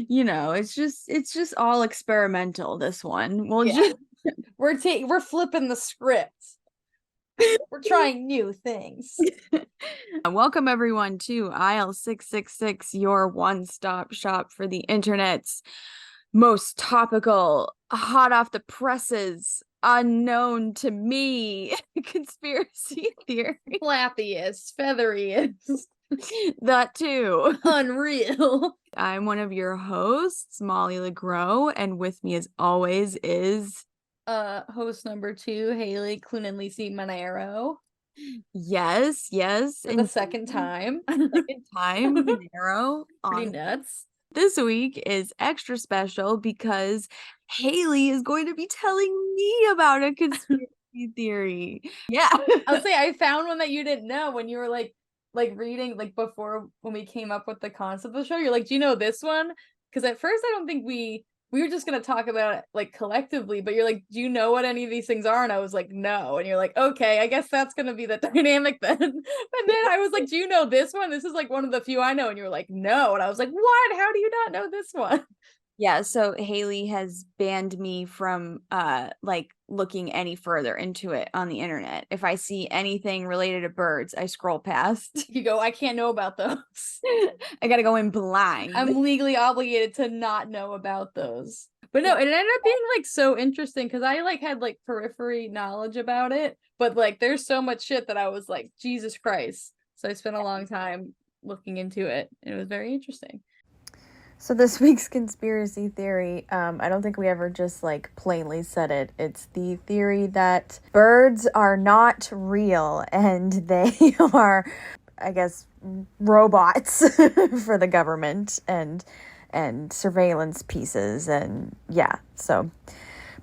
it's just all experimental, this one. We'll Yeah. just We're flipping the script. We're trying new things. welcome everyone to Aisle 666, your one-stop shop for the internet's most topical, hot off the presses, unknown to me conspiracy theory. Flappiest, featheriest, That too. unreal. I'm one of your hosts, Molly LeGros, and with me as always is Host number 2, Haley Clunenlisi Monero. yes, For the second time. second time Monero. Pretty nuts. This week is extra special because Haley is going to be telling me about a conspiracy theory. Yeah. I'll say I found one that you didn't know when you were like reading before when we came up with the concept of the show. You're like, do you know this one? Because at first I don't think we were just gonna talk about it collectively, but you're like, do you know what any of these things are? And I was like, no. And you're like, okay, I guess that's gonna be the dynamic then. And then I was like, do you know this one? This is one of the few I know. And you were like, no. And I was like, what? How do you not know this one? Yeah, so Haley has banned me from looking any further into it on the internet. If I see anything related to birds, I scroll past. You go, I can't know about those. I gotta go in blind. I'm legally obligated to not know about those. But no, it ended up being so interesting because I had periphery knowledge about it, but there's so much shit that I was like, Jesus Christ. So I spent a long time looking into it, and it was very interesting. So this week's conspiracy theory, I don't think we ever just plainly said it. It's the theory that birds are not real and they are, I guess, robots for the government and surveillance pieces. And yeah, so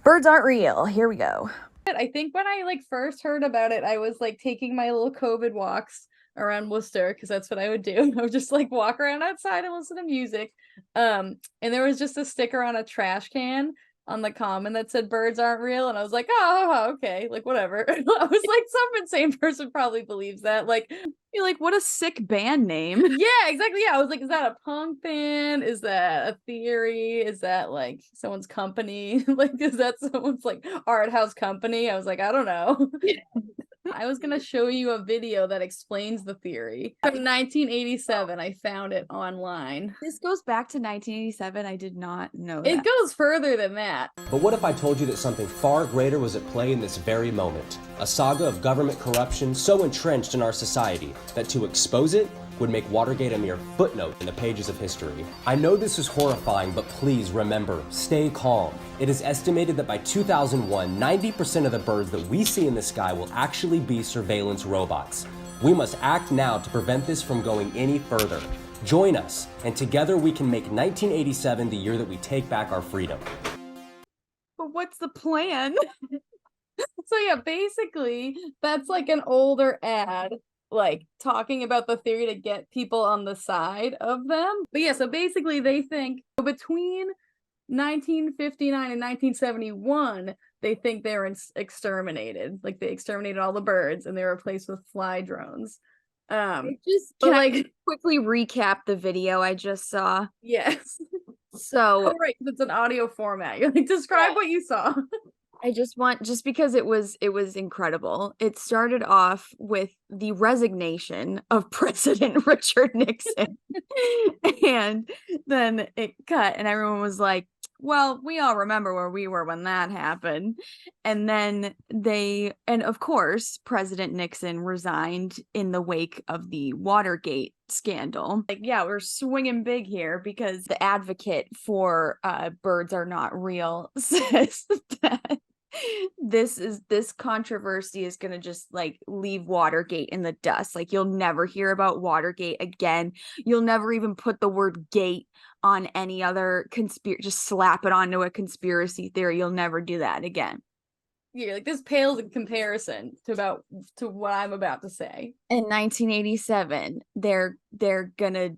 birds aren't real. Here we go. I think when I first heard about it, I was taking my little COVID walks around Worcester because that's what I would do. I would just walk around outside and listen to music. And there was just a sticker on a trash can on the common that said birds aren't real, and I was like, oh, okay, whatever. I was like, some insane person probably believes that. You're like, what a sick band name. Yeah, exactly. Yeah, I was like, is that a punk band? Is that a theory? Is that someone's company? Is that someone's art house company? I was like, I don't know. I was gonna show you a video that explains the theory from 1987. I found it online. This goes back to 1987. I did not know It that. goes further than that. But what if I told you that something far greater was at play in this very moment? A saga of government corruption so entrenched in our society that to expose it would make Watergate a mere footnote in the pages of history. I know this is horrifying, but please remember, stay calm. It is estimated that by 2001, 90% of the birds that we see in the sky will actually be surveillance robots. We must act now to prevent this from going any further. Join us, and together we can make 1987 the year that we take back our freedom. But what's the plan? So yeah, basically, that's an older ad talking about the theory to get people on the side of them. But yeah, so basically they think between 1959 and 1971, they think they were exterminated. They exterminated all the birds and they were replaced with fly drones. Can I quickly recap the video I just saw? Yes. So, oh, right, because it's an audio format. You're describe what you saw. I just because it was incredible. It started off with the resignation of President Richard Nixon. And then it cut and everyone was like, well, we all remember where we were when that happened. And then of course, President Nixon resigned in the wake of the Watergate scandal. Yeah, we're swinging big here because the advocate for birds are not real says that this controversy is gonna just leave Watergate in the dust. You'll never hear about Watergate again. You'll never even put the word gate on any other just slap it onto a conspiracy theory. You'll never do that again. Yeah, this pales in comparison to what I'm about to say. In 1987, they're gonna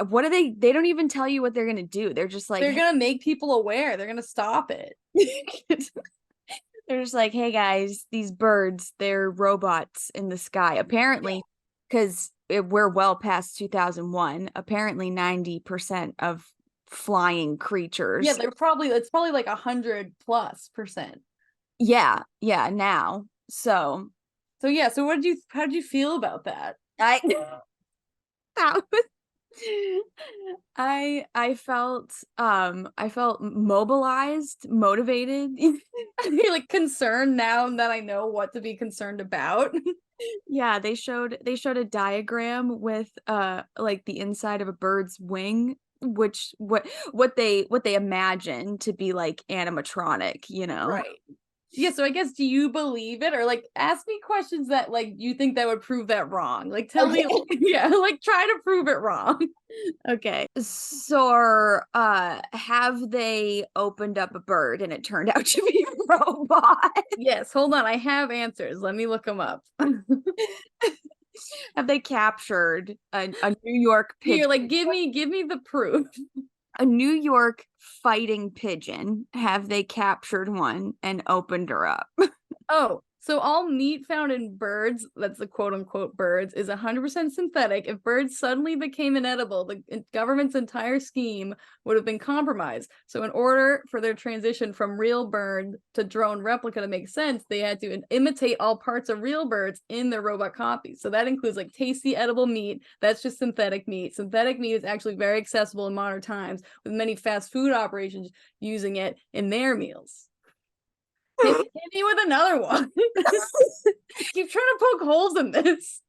what are they don't even tell you what they're gonna do. They're just they're gonna make people aware. They're gonna stop it. They're just like, hey guys, these birds, they're robots in the sky. Apparently, because we're well past 2001, apparently 90% of flying creatures. Yeah, it's probably like 100+%. Yeah, now. So yeah, so how did you feel about that? I that was I felt mobilized, motivated. You're like concerned now that I know what to be concerned about. Yeah, they showed a diagram with like the inside of a bird's wing, which what they imagine to be like animatronic, you know. Right. Yeah, so I guess, do you believe it, or like ask me questions that like you think that would prove that wrong? Like tell me, yeah, like try to prove it wrong. Okay. So have they opened up a bird and it turned out to be a robot? Yes, hold on, I have answers. Let me look them up. Have they captured a New York pigeon? Here, like give me the proof. A New York fighting pigeon. Have they captured one and opened her up? Oh, so all meat found in birds, that's the quote unquote birds, is 100% synthetic. If birds suddenly became inedible, the government's entire scheme would have been compromised. So in order for their transition from real bird to drone replica to make sense, they had to imitate all parts of real birds in their robot copies. So that includes like tasty edible meat. That's just synthetic meat. Synthetic meat is actually very accessible in modern times, with many fast food operations using it in their meals. Hit me with another one. Keep trying to poke holes in this.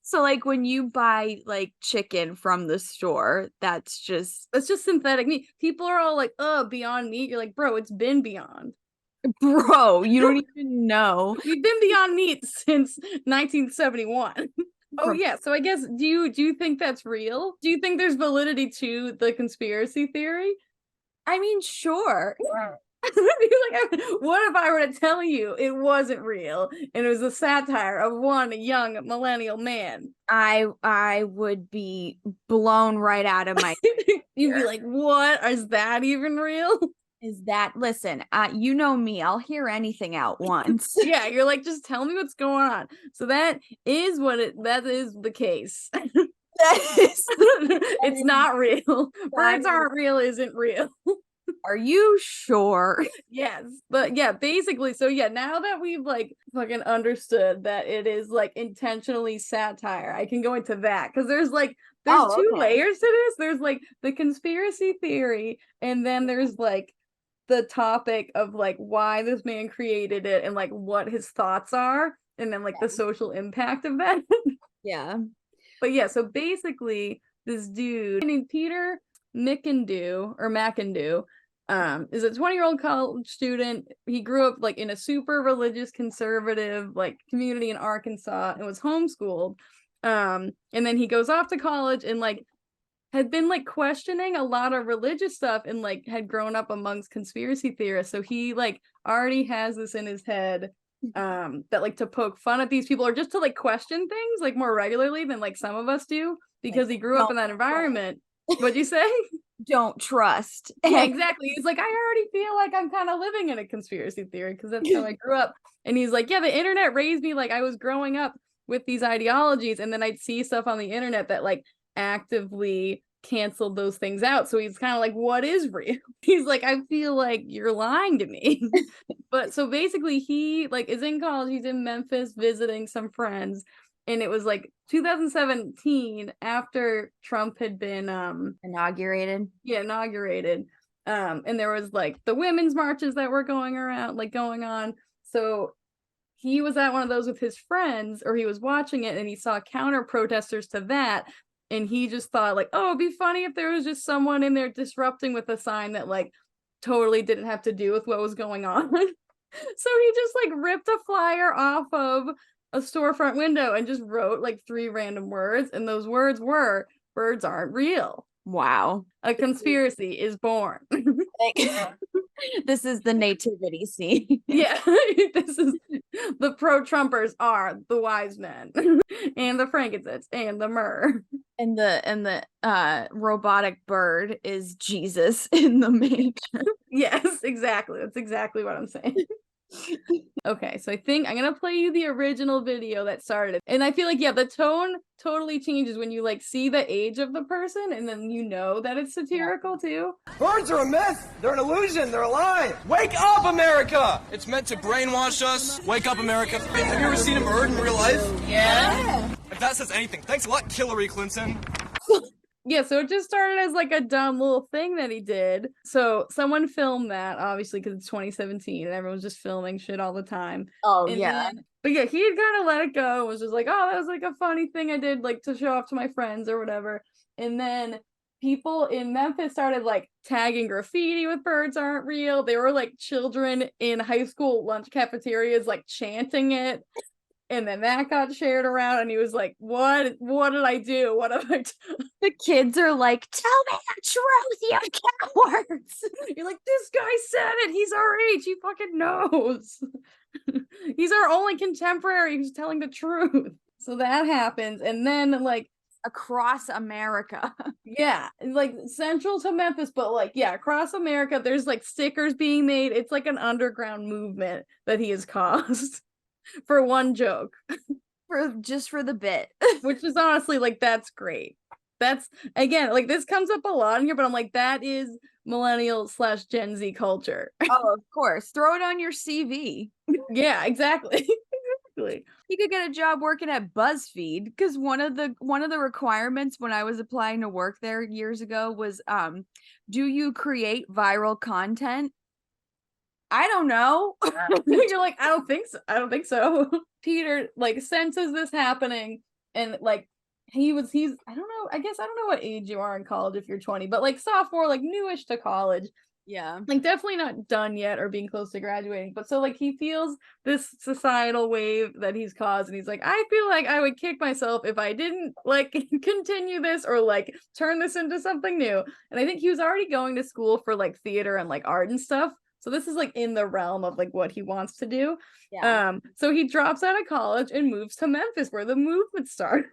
So like when you buy like chicken from the store, that's just synthetic meat. People are all like, oh, Beyond Meat. You're like, bro, it's been Beyond. Bro, you don't even know. We've been Beyond Meat since 1971. Oh yeah, so I guess do you think that's real? Do you think there's validity to the conspiracy theory? I mean, sure. Like, what if I were to tell you it wasn't real and it was a satire of one young millennial man? I would be blown right out of my You'd be like, what? Is that even real? Is that, listen, you know me, I'll hear anything out once. Yeah, you're like, just tell me what's going on. So that is the case. It's not real. Birds aren't real isn't real. Are you sure? Yes. But yeah, basically, so yeah, now that we've like fucking understood that it is like intentionally satire, I can go into that because there's two layers to this. There's like the conspiracy theory, and then there's like the topic of like why this man created it and like what his thoughts are, and then like the social impact of that. Yeah. But yeah, so basically this dude named Peter McIndoe is a 20-year-old college student. He grew up like in a super religious conservative like community in Arkansas and was homeschooled. And then he goes off to college and like had been like questioning a lot of religious stuff and like had grown up amongst conspiracy theorists. So he like already has this in his head that like to poke fun at these people or just to like question things like more regularly than like some of us do because he grew up in that environment. What'd you say? Don't trust. Yeah, exactly. He's like, I already feel like I'm kind of living in a conspiracy theory because that's how I grew up. And he's like, yeah, the internet raised me like I was growing up with these ideologies, and then I'd see stuff on the internet that like actively canceled those things out. So he's kind of like, what is real? He's like, I feel like you're lying to me. But so basically he like is in college, he's in Memphis visiting some friends, and it was like 2017 after Trump had been inaugurated. Yeah, inaugurated. And there was like the women's marches that were going on. So he was at one of those with his friends, or he was watching it, and he saw counter protesters to that. And he just thought like, oh, it'd be funny if there was just someone in there disrupting with a sign that like totally didn't have to do with what was going on. So he just like ripped a flyer off of a storefront window and just wrote like 3 random words, and those words were, birds aren't real. Wow. A conspiracy is born. This is the nativity scene. Yeah. This is the pro-Trumpers are the wise men and the frankincense and the myrrh. And the robotic bird is Jesus in the manger. Yes, exactly. That's exactly what I'm saying. Okay, so I think I'm gonna play you the original video that started it. And I feel like, yeah, the tone totally changes when you like see the age of the person and then you know that it's satirical too. Birds are a myth. They're an illusion. They're a lie. Wake up, America! It's meant to brainwash us. Wake up, America. Have you ever seen a bird in real life? Yeah. If that says anything, thanks a lot, Hillary Clinton. Yeah, so it just started as like a dumb little thing that he did. So someone filmed that, obviously, because it's 2017 and everyone's just filming shit all the time. Oh, And yeah. but yeah, he had kind of let it go. Was just like, oh, that was like a funny thing I did, like to show off to my friends or whatever. And then people in Memphis started like tagging graffiti with "birds aren't real." They were like children in high school lunch cafeterias, like chanting it. And then that got shared around, and he was like, "What did I do? What have I done?" The kids are like, tell me the truth, you cowards. You're like, this guy said it. He's our age. He fucking knows. He's our only contemporary who's telling the truth. So that happens, and then like Across America. yeah, like central to Memphis, but like yeah, across America, there's like stickers being made. It's like an underground movement that he has caused for one joke. For the bit. Which is honestly like that's great. That's again like this comes up a lot in here, but I'm like that is millennial/Gen Z culture. Oh, of course. Throw it on your CV. Yeah, exactly. Exactly. You could get a job working at BuzzFeed because one of the requirements when I was applying to work there years ago was do you create viral content? I don't know. You're like, I don't think so. I don't think so. Peter like senses this happening and like he's I don't know, I guess I don't know what age you are in college if you're 20, but like sophomore, like newish to college. Yeah. Like definitely not done yet or being close to graduating, but so like he feels this societal wave that he's caused, and he's like, I feel like I would kick myself if I didn't like continue this or like turn this into something new. And I think he was already going to school for like theater and like art and stuff, so this is like in the realm of like what he wants to do. Yeah. So he drops out of college and moves to Memphis where the movement started.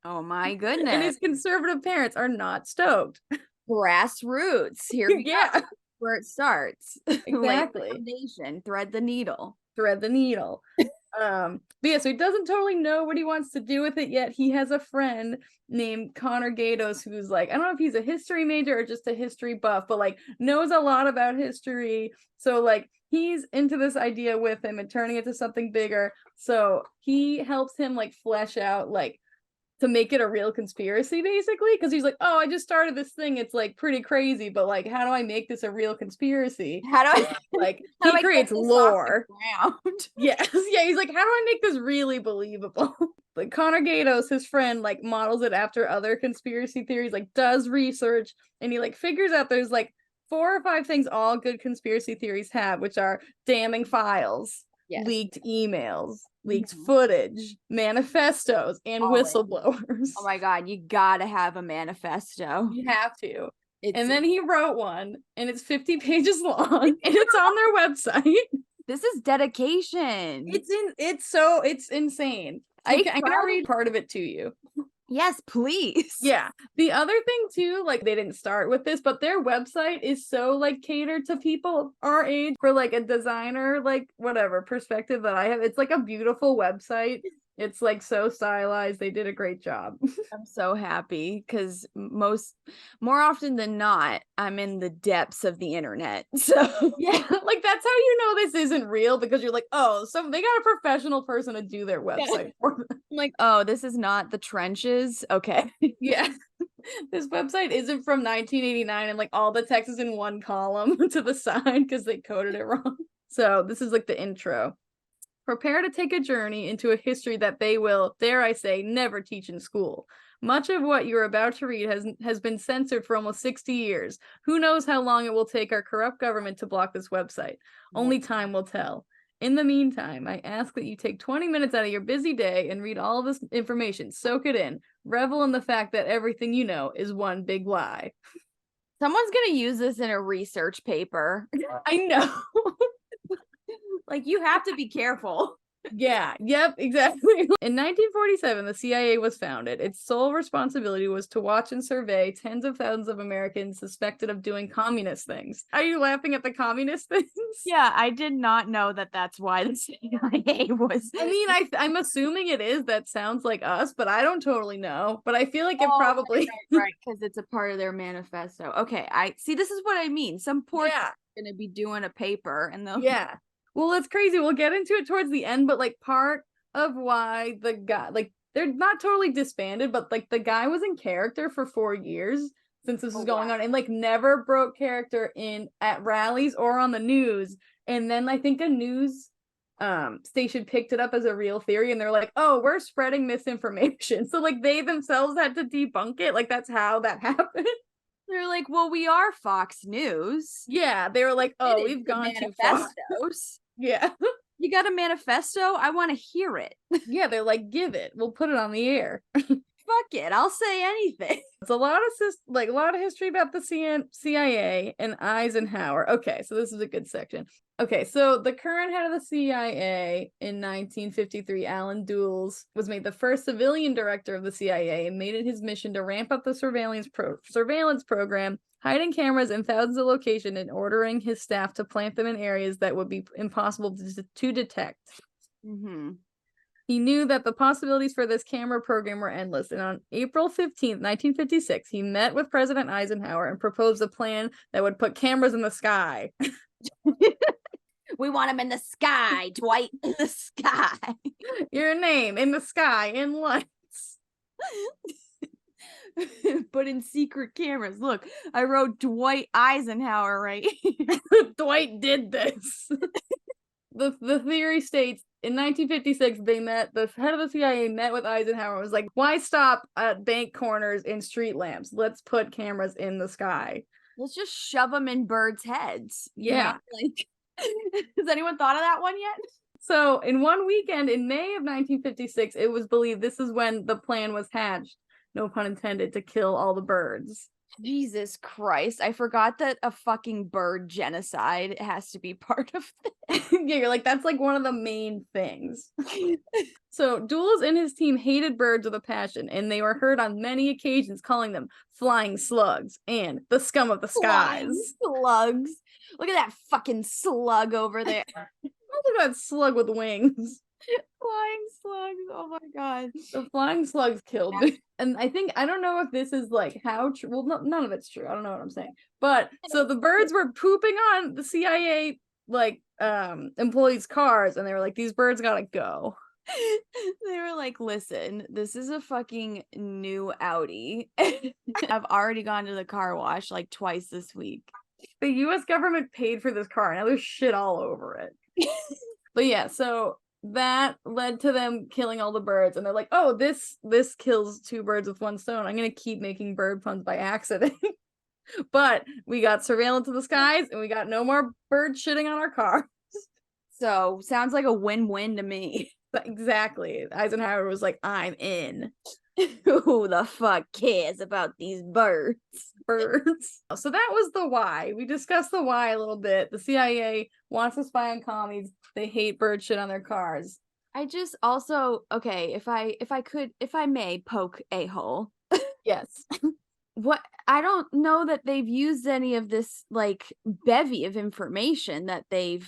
Oh my And goodness. his conservative parents are not stoked. Grassroots. Here we Yeah. go. Where it starts. Exactly. Like foundation, thread the needle. Thread the needle. But yeah, so he doesn't totally know what he wants to do with it yet. He has a friend named Connor Gatos who's like, I don't know if he's a history major or just a history buff, but like knows a lot about history. So like he's into this idea with him and turning it to something bigger. So he helps him like flesh out like to make it a real conspiracy, basically, because he's like, oh, I just started this thing, it's like pretty crazy, but like how do I make this a real conspiracy? How do I Like how he do I get creates this off the lore. ground? Yes, yeah, he's like, how do I make this really believable? Like Connor Gatos, his friend, like models it after other conspiracy theories, like does research, and he like figures out there's like 4 or 5 things all good conspiracy theories have, which are damning files, Yes. leaked emails, leaked Mhm. footage, manifestos, and Always. whistleblowers. Oh my god, you gotta have a manifesto. You have to. It's And then he wrote one, and it's 50 pages long, and it's on their website. this is dedication. It's insane. I'm Take gonna pride. read part of it to you. Yes, please. Yeah. The other thing too, like they didn't start with this, but their website is so like catered to people our age for like a designer, like whatever perspective that I have. It's like a beautiful website. It's like so stylized. They did a great job. I'm so happy because more often than not, I'm in the depths of the internet. So Yeah, like that's how you know this isn't real, because you're like, oh, so they got a professional person to do their website for them. I'm like, oh, this is not the trenches. Okay. Yeah. This website isn't from 1989 and like all the text is in one column to the side because they coded it wrong. So this is like the intro. Prepare to take a journey into a history that they will, dare I say, never teach in school. Much of what you're about to read has been censored for almost 60 years. Who knows how long it will take our corrupt government to block this website? Only time will tell. In the meantime, I ask that you take 20 minutes out of your busy day and read all of this information, soak it in, revel in the fact that everything you know is one big lie. Someone's gonna use this in a research paper. I know. Like, you have to be careful. Yeah, yep, exactly. In 1947, the CIA was founded. Its sole responsibility was to watch and survey tens of thousands of Americans suspected of doing communist things. Are you laughing at the communist things? Yeah, I did not know that that's why the CIA was. I mean, I'm assuming it is. That sounds like us, but I don't totally know. But I feel like it Oh, probably. right, because it's a part of their manifesto. Okay, I see. This is what I mean. Some poor Yeah. gonna be doing a paper, and they'll Yeah. Well, it's crazy. We'll get into it towards the end, but like part of why the guy, like, they're not totally disbanded, but like the guy was in character for 4 years since this was going on, and like never broke character in at rallies or on the news. And then I think a news station picked it up as a real theory, and they're like, "Oh, we're spreading misinformation." So like they themselves had to debunk it. Like that's how that happened. They're like, well, we are Fox News. Yeah, they were like, "Oh, It is we've the gone too far." manifestos. Yeah. You got a manifesto? I want to hear it. Yeah, they're like, give it. We'll put it on the air. Fuck it. I'll say anything. It's a lot of a lot of history about the CIA and Eisenhower. Okay, so this is a good section. Okay, so the current head of the CIA in 1953, Alan Dulles, was made the first civilian director of the CIA and made it his mission to ramp up the surveillance program, hiding cameras in thousands of locations and ordering his staff to plant them in areas that would be impossible to detect. Mm-hmm. He knew that the possibilities for this camera program were endless, and on April 15th, 1956, he met with President Eisenhower and proposed a plan that would put cameras in the sky. We want him in the sky, Dwight, in the sky. Your name in the sky in lights. But in secret cameras. Look, I wrote Dwight Eisenhower right here. Dwight did this. The theory states in 1956 the head of the CIA met with Eisenhower and was like, why stop at bank corners and street lamps? Let's put cameras in the sky. Let's just shove them in birds' heads. Yeah. Like, has anyone thought of that one yet? So in one weekend in May of 1956, it was believed this is when the plan was hatched, no pun intended, to kill all the birds. Jesus Christ. I forgot that a fucking bird genocide has to be part of this. Yeah, you're like, that's like one of the main things. So Dulles and his team hated birds with a passion, and they were heard on many occasions calling them flying slugs and the scum of the skies. Flying slugs. Look at that fucking slug over there. Look at that slug with wings. Flying slugs. Oh my god. The flying slugs killed me. And I don't know if this is like how true. Well, none of it's true. I don't know what I'm saying. But so the birds were pooping on the CIA like employees' cars, and they were like, these birds gotta go. They were like, listen, this is a fucking new Audi. I've already gone to the car wash like twice this week. The US government paid for this car. Now there's shit all over it. But yeah, so that led to them killing all the birds, and they're like, oh, this kills two birds with one stone. I'm gonna keep making bird puns by accident. But we got surveillance of the skies, and we got no more birds shitting on our cars. So sounds like a win-win to me. Exactly. Eisenhower was like, I'm in. Who the fuck cares about these birds? So that was the why. We discussed the why a little bit. The CIA wants to spy on commies. They hate bird shit on their cars. I just also, okay, if I may poke a hole. Yes. What, I don't know that they've used any of this like bevy of information that they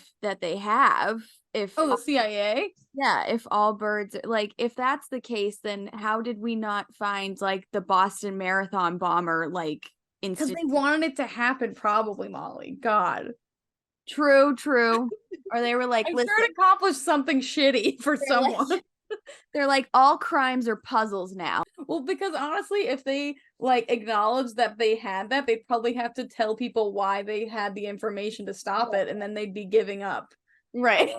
have. If the CIA? Yeah, if all birds, like, if that's the case, then how did we not find like the Boston Marathon bomber like Because instant? they wanted it to happen, probably, Molly. God. True. Or they were like, I'm listen, sure it accomplished something shitty for someone. they're like, all crimes are puzzles now. Well, because honestly, if they like acknowledged that they had that, they'd probably have to tell people why they had the information to stop it, and then they'd be giving up. Right.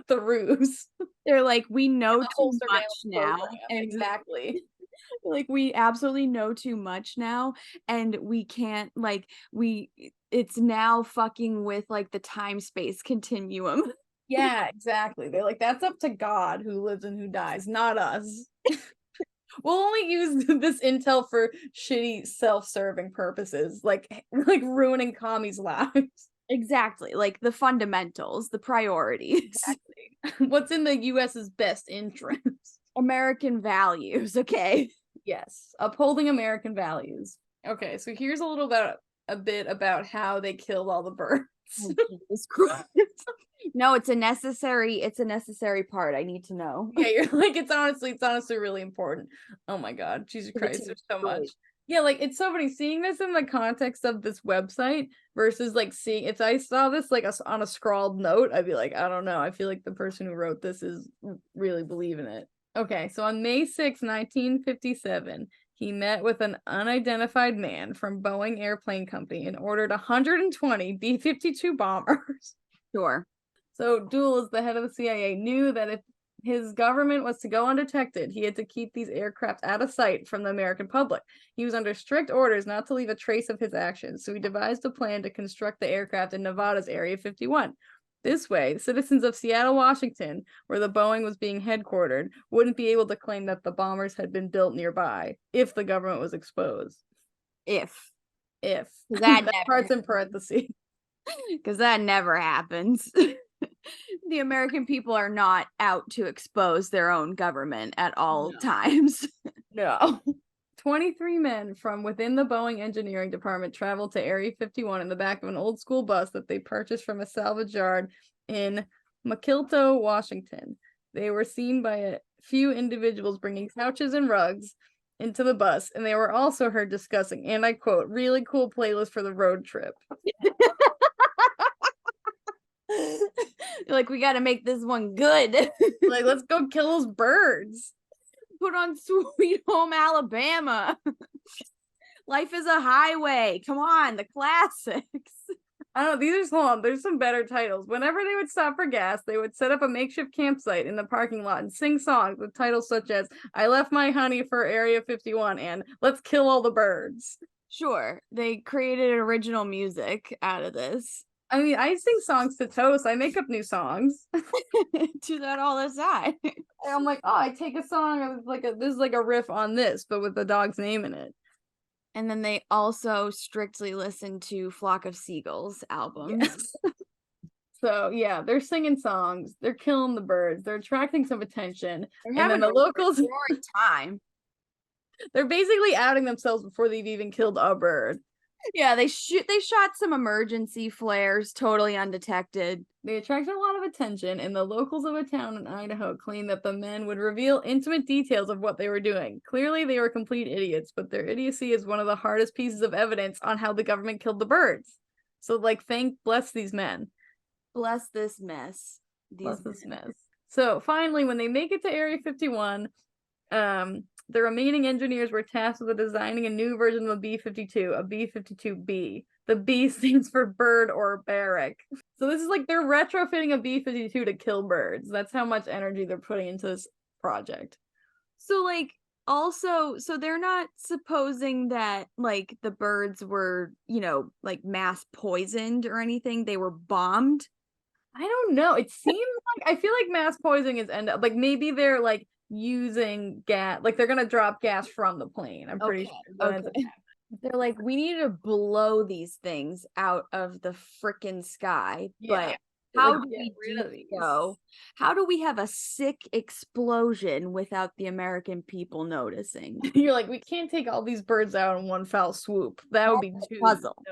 The ruse. They're like, we know The whole too much surveillance now. program. And Exactly. like, we absolutely know too much now. And we can't, like, it's now fucking with like the time-space continuum. Yeah, exactly. They're like, that's up to God who lives and who dies, not us. We'll only use this intel for shitty self-serving purposes, like ruining commies' lives. Exactly. Like the fundamentals, the priorities. Exactly. What's in the US's best interest? American values, okay? Yes, upholding American values. Okay, so here's a bit about how they killed all the birds. Oh, Jesus Christ. No, it's a necessary part. I need to know. Yeah, you're like, it's honestly really important. Oh my God, Jesus Christ, there's so much. Yeah, like it's so funny seeing this in the context of this website versus like seeing if I saw this like on a scrawled note, I'd be like, I don't know. I feel like the person who wrote this is really believing it. Okay, so on May 6, 1957, he met with an unidentified man from Boeing Airplane Company and ordered 120 B-52 bombers. Sure. So Deuel, as the head of the CIA, knew that if his government was to go undetected, he had to keep these aircraft out of sight from the American public. He was under strict orders not to leave a trace of his actions, so he devised a plan to construct the aircraft in Nevada's Area 51. This way, citizens of Seattle, Washington, where the Boeing was being headquartered, wouldn't be able to claim that the bombers had been built nearby if the government was exposed. If That part's in parentheses. Because that never happens. The American people are not out to expose their own government at all times. No. 23 men from within the Boeing engineering department traveled to Area 51 in the back of an old school bus that they purchased from a salvage yard in Mukilteo, Washington. They were seen by a few individuals bringing couches and rugs into the bus, and they were also heard discussing, and I quote, really cool playlist for the road trip. Like, we got to make this one good. Like, let's go kill those birds. Put on Sweet Home Alabama. Life is a Highway. Come on, the classics. I don't know, hold on, there's some better titles. Whenever they would stop for gas, they would set up a makeshift campsite in the parking lot and sing songs with titles such as I Left My Honey for Area 51 and Let's Kill All the Birds. Sure, they created original music out of this. I mean, I sing songs to toast. I make up new songs. Do that all the time. I'm like, oh, I take a song, this is like a riff on this, but with the dog's name in it. And then they also strictly listen to Flock of Seagulls albums. Yes. So yeah, they're singing songs, they're killing the birds, they're attracting some attention. And then the locals time. They're basically outing themselves before they've even killed a bird. Yeah, they shot some emergency flares totally undetected. They attracted a lot of attention, and the locals of a town in Idaho claimed that the men would reveal intimate details of what they were doing. Clearly, they were complete idiots, but their idiocy is one of the hardest pieces of evidence on how the government killed the birds. So, bless these men. Bless this mess. Bless this mess. So, finally, when they make it to Area 51, the remaining engineers were tasked with designing a new version of a B-52, a B-52B. The B stands for bird or barrack. So this is like they're retrofitting a B-52 to kill birds. That's how much energy they're putting into this project. So so they're not supposing that the birds were, mass poisoned or anything. They were bombed. I don't know. It seems I feel like mass poisoning is maybe they're using gas, they're gonna drop gas from the plane. I'm pretty sure. Okay. They're like, we need to blow these things out of the frickin' sky. Yeah. But how do we do so? How do we have a sick explosion without the American people noticing? You're like, we can't take all these birds out in one foul swoop. That would be too noticeable.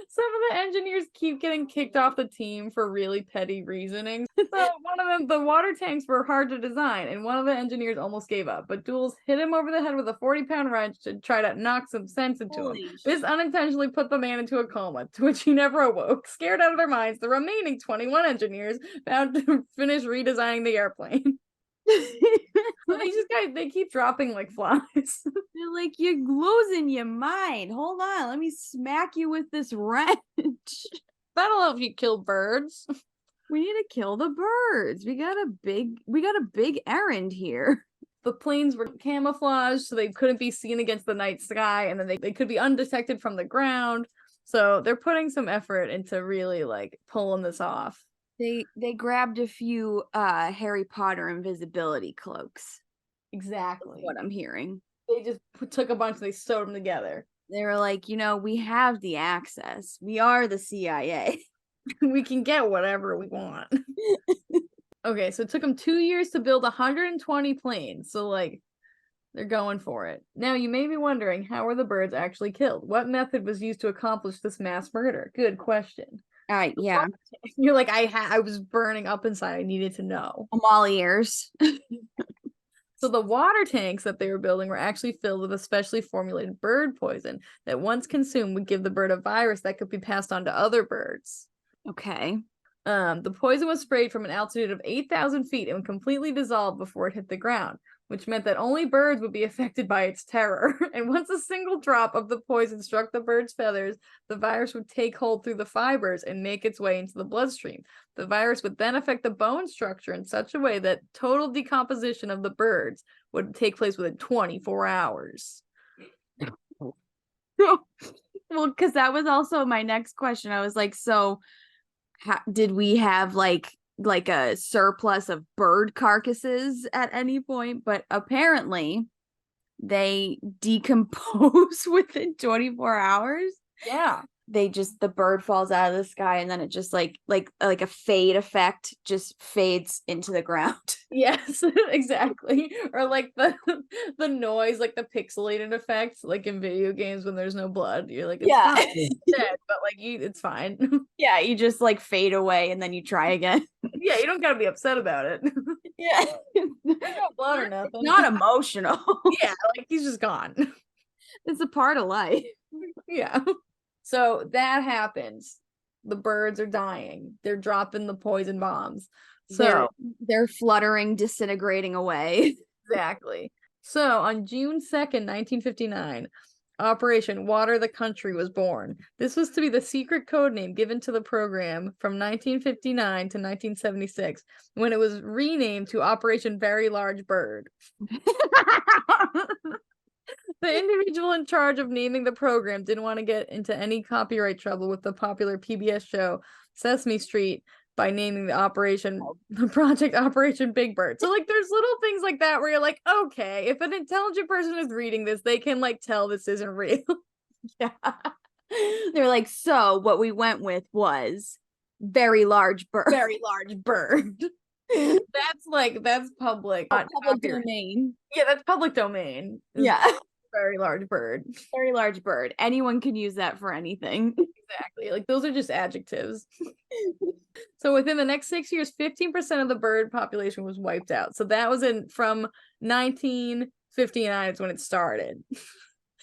Some of the engineers keep getting kicked off the team for really petty reasoning. So one of them, the water tanks were hard to design, and one of the engineers almost gave up. But Deuel hit him over the head with a 40-pound wrench to try to knock some sense into him. This unintentionally put the man into a coma, to which he never awoke. Scared out of their minds, the remaining 21 engineers vowed to finish redesigning the airplane. So they keep dropping like flies. They're like, you're losing your mind. Hold on, let me smack you with this wrench. That'll help you kill birds. We need to kill the birds. We got a big errand here. The planes were camouflaged, so they couldn't be seen against the night sky, and then they could be undetected from the ground. So they're putting some effort into really pulling this off. They grabbed a few Harry Potter invisibility cloaks. Exactly. That's what I'm hearing. They just took a bunch and they sewed them together. They were like, we have the access. We are the CIA. We can get whatever we want. Okay, so it took them 2 years to build 120 planes. So like they're going for it. Now you may be wondering, how were the birds actually killed? What method was used to accomplish this mass murder? Good question. All right, yeah. You're like, I was burning up inside. I needed to know. I'm all ears. So the water tanks that they were building were actually filled with a specially formulated bird poison that once consumed would give the bird a virus that could be passed on to other birds. Okay. The poison was sprayed from an altitude of 8,000 feet and completely dissolved before it hit the ground, which meant that only birds would be affected by its terror. And once a single drop of the poison struck the bird's feathers, the virus would take hold through the fibers and make its way into the bloodstream. The virus would then affect the bone structure in such a way that total decomposition of the birds would take place within 24 hours. Well, because that was also my next question. I was like, so did we have like a surplus of bird carcasses at any point? But apparently they decompose within 24 hours. Yeah. The bird falls out of the sky and then it just like a fade effect just fades into the ground. Yes, exactly. Or like the noise, like the pixelated effects, like in video games when there's no blood. You're like, it's dead, but like it's fine. Yeah, you just like fade away and then you try again. Yeah, you don't gotta be upset about it. Yeah. No blood or nothing. Not emotional. Yeah, like he's just gone. It's a part of life. Yeah. So that happens. The birds are dying. They're dropping the poison bombs. So they're fluttering, disintegrating away. Exactly. So on June 2nd, 1959, Operation Water the Country was born. This was to be the secret code name given to the program from 1959 to 1976, when it was renamed to Operation Very Large Bird. The individual in charge of naming the program didn't want to get into any copyright trouble with the popular PBS show Sesame Street by naming the project Operation Big Bird. So like there's little things like that where you're like, okay, if an intelligent person is reading this, they can like tell this isn't real. Yeah. They're like, so what we went with was Very Large Bird. Very Large Bird. That's public. Public domain. Yeah, that's public domain. Yeah. Very Large Bird. Very Large Bird. Anyone can use that for anything. Exactly. Like those are just adjectives. So within the next 6 years, 15% of the bird population was wiped out. So that was from 1959 is when it started.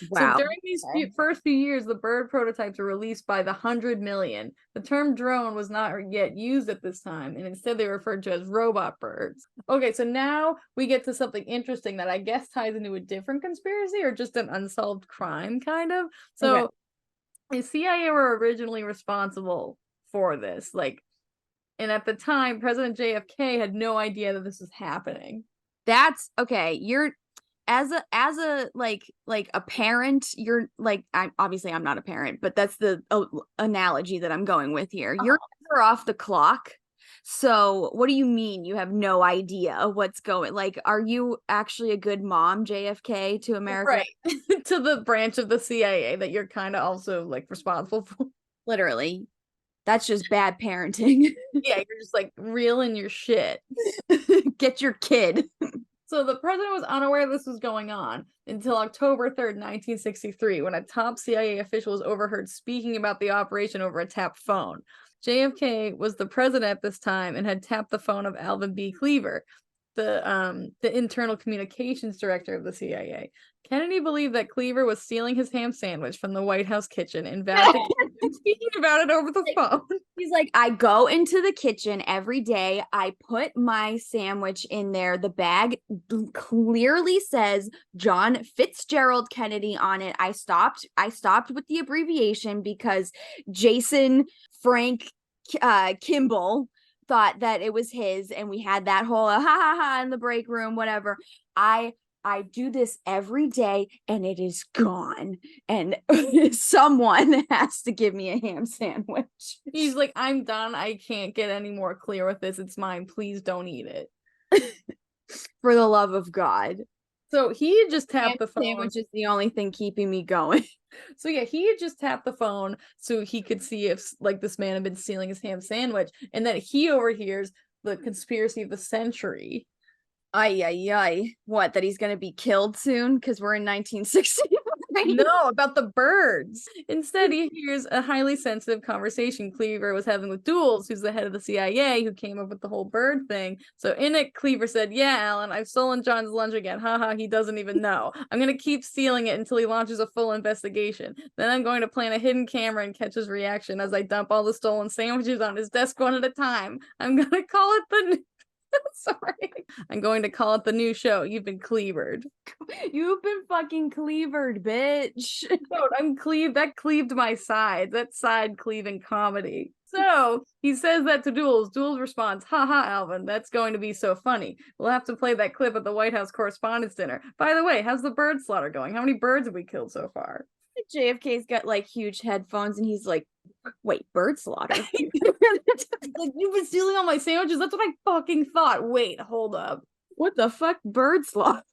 Wow. So during these first few years, the bird prototypes were released by the 100 million. The term drone was not yet used at this time, and instead they were referred to as robot birds. Okay, so now we get to something interesting that I guess ties into a different conspiracy or just an unsolved crime, kind of. So the CIA were originally responsible for this, and at the time, President JFK had no idea that this was happening. That's okay. You're as a like a parent, you're like, I'm not a parent, but that's the analogy that I'm going with here. You're never off the clock. So what do you mean you have no idea what's going? Like, are you actually a good mom, JFK, to America? Right. To the branch of the CIA that you're kind of also like responsible for. Literally. That's just bad parenting. Yeah, you're just like reeling your shit. Get your kid. So the president was unaware this was going on until October 3rd, 1963, when a top CIA official was overheard speaking about the operation over a tapped phone. JFK was the president at this time and had tapped the phone of Alvin B. Cleaver, the internal communications director of the CIA. Kennedy believed that Cleaver was stealing his ham sandwich from the White House kitchen and vowed to speaking about it over the phone. He's like, I go into the kitchen every day. I put my sandwich in there. The bag clearly says John Fitzgerald Kennedy on it. I stopped with the abbreviation because Jason Frank Kimball thought that it was his, and we had that whole ha ha ha in the break room, whatever. I do this every day and it is gone, and someone has to give me a ham sandwich. He's like, I'm done. I can't get any more clear with this. It's mine. Please don't eat it. For the love of God. So he had just tapped the phone. Sandwich is the only thing keeping me going. So yeah, he had just tapped the phone so he could see if like this man had been stealing his ham sandwich, and then he overhears the conspiracy of the century. Ay, ay, ay. What, that he's gonna be killed soon? Because we're in 1960. No, about the birds. Instead, he hears a highly sensitive conversation Cleaver was having with Dulles, who's the head of the CIA, who came up with the whole bird thing. So in it, Cleaver said, "Yeah, Alan, I've stolen John's lunch again. Haha, he doesn't even know. I'm going to keep stealing it until he launches a full investigation. Then I'm going to plant a hidden camera and catch his reaction as I dump all the stolen sandwiches on his desk one at a time. I'm going to call it the..." Sorry. I'm going to call it the new show. You've been cleavered. You've been fucking cleavered, bitch. I'm cleaved. That cleaved my sides. That side cleaving comedy. So he says that to Dulles. Dulles responds, "Haha, Alvin, that's going to be so funny. We'll have to play that clip at the White House Correspondents' Dinner. By the way, how's the bird slaughter going? How many birds have we killed so far?" JFK's got like huge headphones and he's like, wait, bird slaughter? Like, you've been stealing all my sandwiches? That's what I fucking thought. Wait, hold up. What the fuck? Bird slaughter?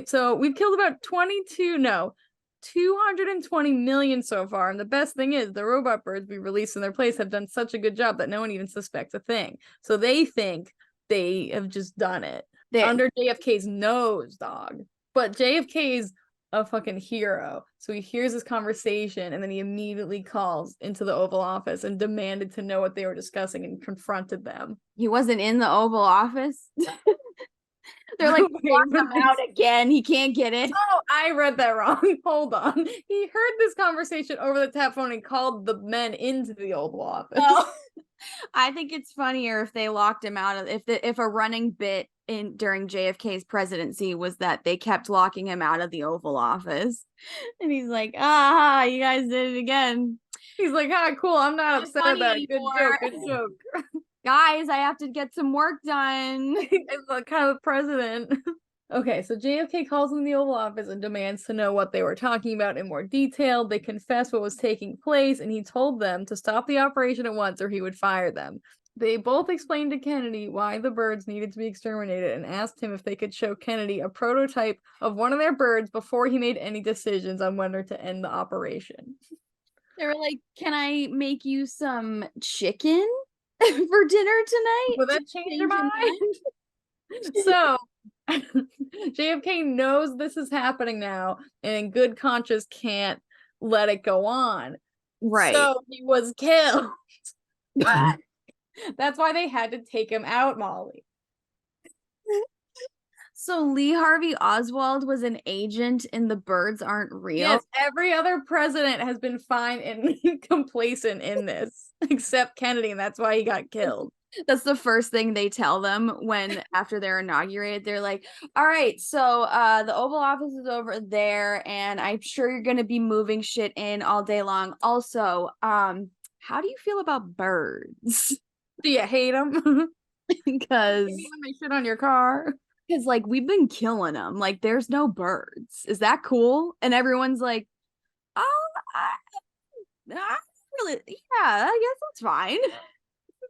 So we've killed about 220 million so far. And the best thing is the robot birds we released in their place have done such a good job that no one even suspects a thing. So they think they have just done it under JFK's nose, dog. But JFK's a fucking hero. So he hears this conversation and then he immediately calls into the Oval Office and demanded to know what they were discussing and confronted them. He wasn't in the Oval Office? They're like, lock him out again. He can't get in. Oh, I read that wrong. Hold on. He heard this conversation over the tap phone and called the men into the Oval Office. Oh. I think it's funnier if they locked him out of if a running bit during JFK's presidency was that they kept locking him out of the Oval Office. And he's like, you guys did it again. He's like, cool, I'm not upset about it. Good joke. Guys, I have to get some work done. It's like kind of the president. Okay, so JFK calls in the Oval Office and demands to know what they were talking about in more detail. They confess what was taking place, and he told them to stop the operation at once or he would fire them. They both explained to Kennedy why the birds needed to be exterminated and asked him if they could show Kennedy a prototype of one of their birds before he made any decisions on whether to end the operation. They were like, "Can I make you some chicken for dinner tonight?" Will that change your mind? So JFK knows this is happening now and in good conscience can't let it go on. Right. So he was killed. That's why they had to take him out, Molly. So Lee Harvey Oswald was an agent in The Birds Aren't Real? Yes, every other president has been fine and complacent in this, except Kennedy, and that's why he got killed. That's the first thing they tell them after they're inaugurated. They're like, all right, so the Oval Office is over there, and I'm sure you're going to be moving shit in all day long. Also, how do you feel about birds? Do you hate them? Because they shit on your car. Because, like, we've been killing them. Like, there's no birds. Is that cool? And everyone's like, oh, I really, yeah, I guess that's fine.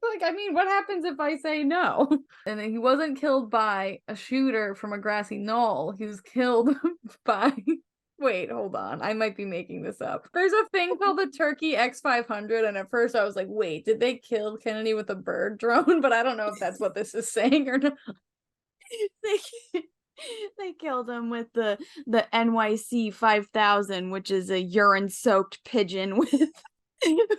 Like, I mean, what happens if I say no? And he wasn't killed by a shooter from a grassy knoll. He was killed by... Wait, hold on. I might be making this up. There's a thing called the Turkey X500, and at first I was like, wait, did they kill Kennedy with a bird drone? But I don't know if that's what this is saying or not. They killed him with the NYC 5000, which is a urine-soaked pigeon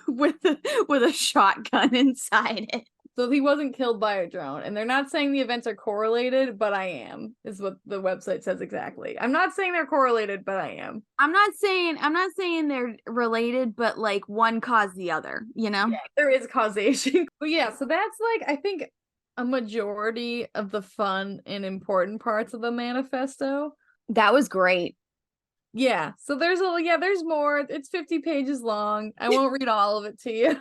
with a shotgun inside it. So he wasn't killed by a drone, and they're not saying the events are correlated, but I am, is what the website says exactly. I'm not saying they're correlated, but I am. I'm not saying they're related, but like one caused the other, you know? Yeah, there is causation. But yeah, so that's like, I think, a majority of the fun and important parts of the manifesto. That was great. Yeah, so there's more. It's 50 pages long. I won't read all of it to you.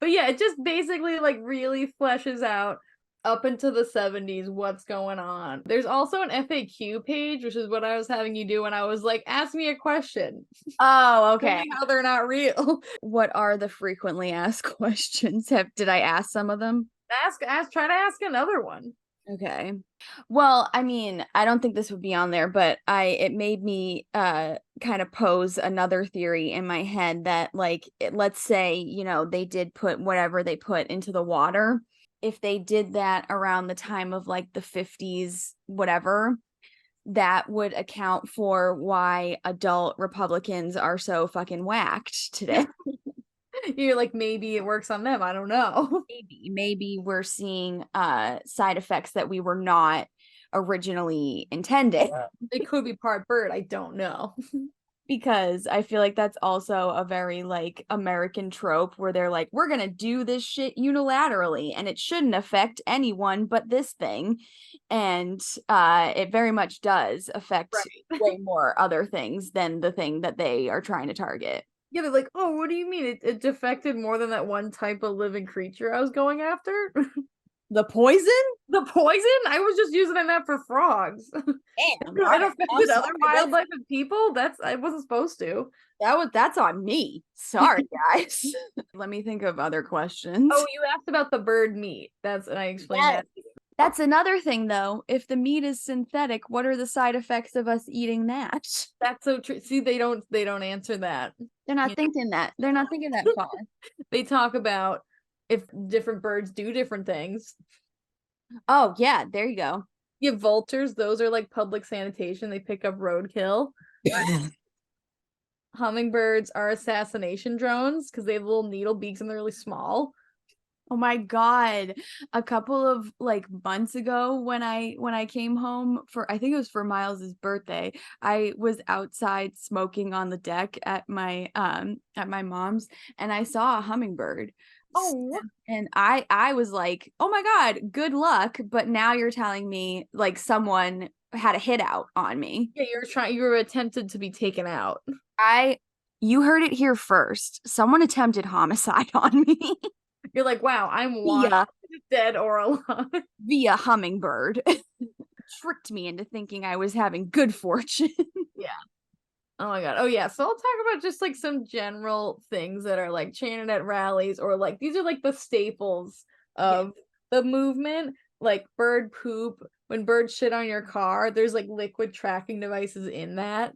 But yeah, it just basically like really fleshes out up into the 70s what's going on. There's also an FAQ page, which is what I was having you do when I was like, ask me a question. Oh, okay. Tell me how they're not real. What are the frequently asked questions? Did I ask some of them? Try to ask another one. Okay. Well, I mean, I don't think this would be on there, but it made me kind of pose another theory in my head that like let's say, you know, they did put whatever they put into the water. If they did that around the time of like the 50s, whatever, that would account for why adult Republicans are so fucking whacked today. You're like, maybe it works on them. I don't know. Maybe we're seeing side effects that we were not originally intended. It could be part bird. I don't know. Because I feel like that's also a very like American trope where they're like, we're gonna do this shit unilaterally and it shouldn't affect anyone but this thing. And it very much does affect way more other things than the thing that they are trying to target. Yeah, they're like, oh, what do you mean? It affected more than that one type of living creature I was going after? The poison? The poison? I was just using that for frogs. Damn, It affected other wildlife and people? I wasn't supposed to. That's on me. Sorry, guys. Let me think of other questions. Oh, you asked about the bird meat. And I explained Yes. that. That's another thing, though. If the meat is synthetic, what are the side effects of us eating that? That's so true. See, they don't answer that. They're not thinking that. They're not thinking that far. They talk about if different birds do different things. Oh, yeah, there you go. Yeah, vultures, those are like public sanitation. They pick up roadkill. Hummingbirds are assassination drones because they have little needle beaks and they're really small. Oh my God. A couple of like months ago when I came home for I think it was for Miles's birthday, I was outside smoking on the deck at my mom's and I saw a hummingbird. Oh, and I was like, "Oh my God, good luck." But now you're telling me like someone had a hit out on me. yeah, you were attempted to be taken out. You heard it here first. Someone attempted homicide on me. You're like, wow, I'm one dead or alive. Via hummingbird. Tricked me into thinking I was having good fortune. Yeah. Oh my God. Oh yeah. So I'll talk about just like some general things that are like chanted at rallies or like these are like the staples of the movement, like bird poop. When birds shit on your car, there's like liquid tracking devices in that.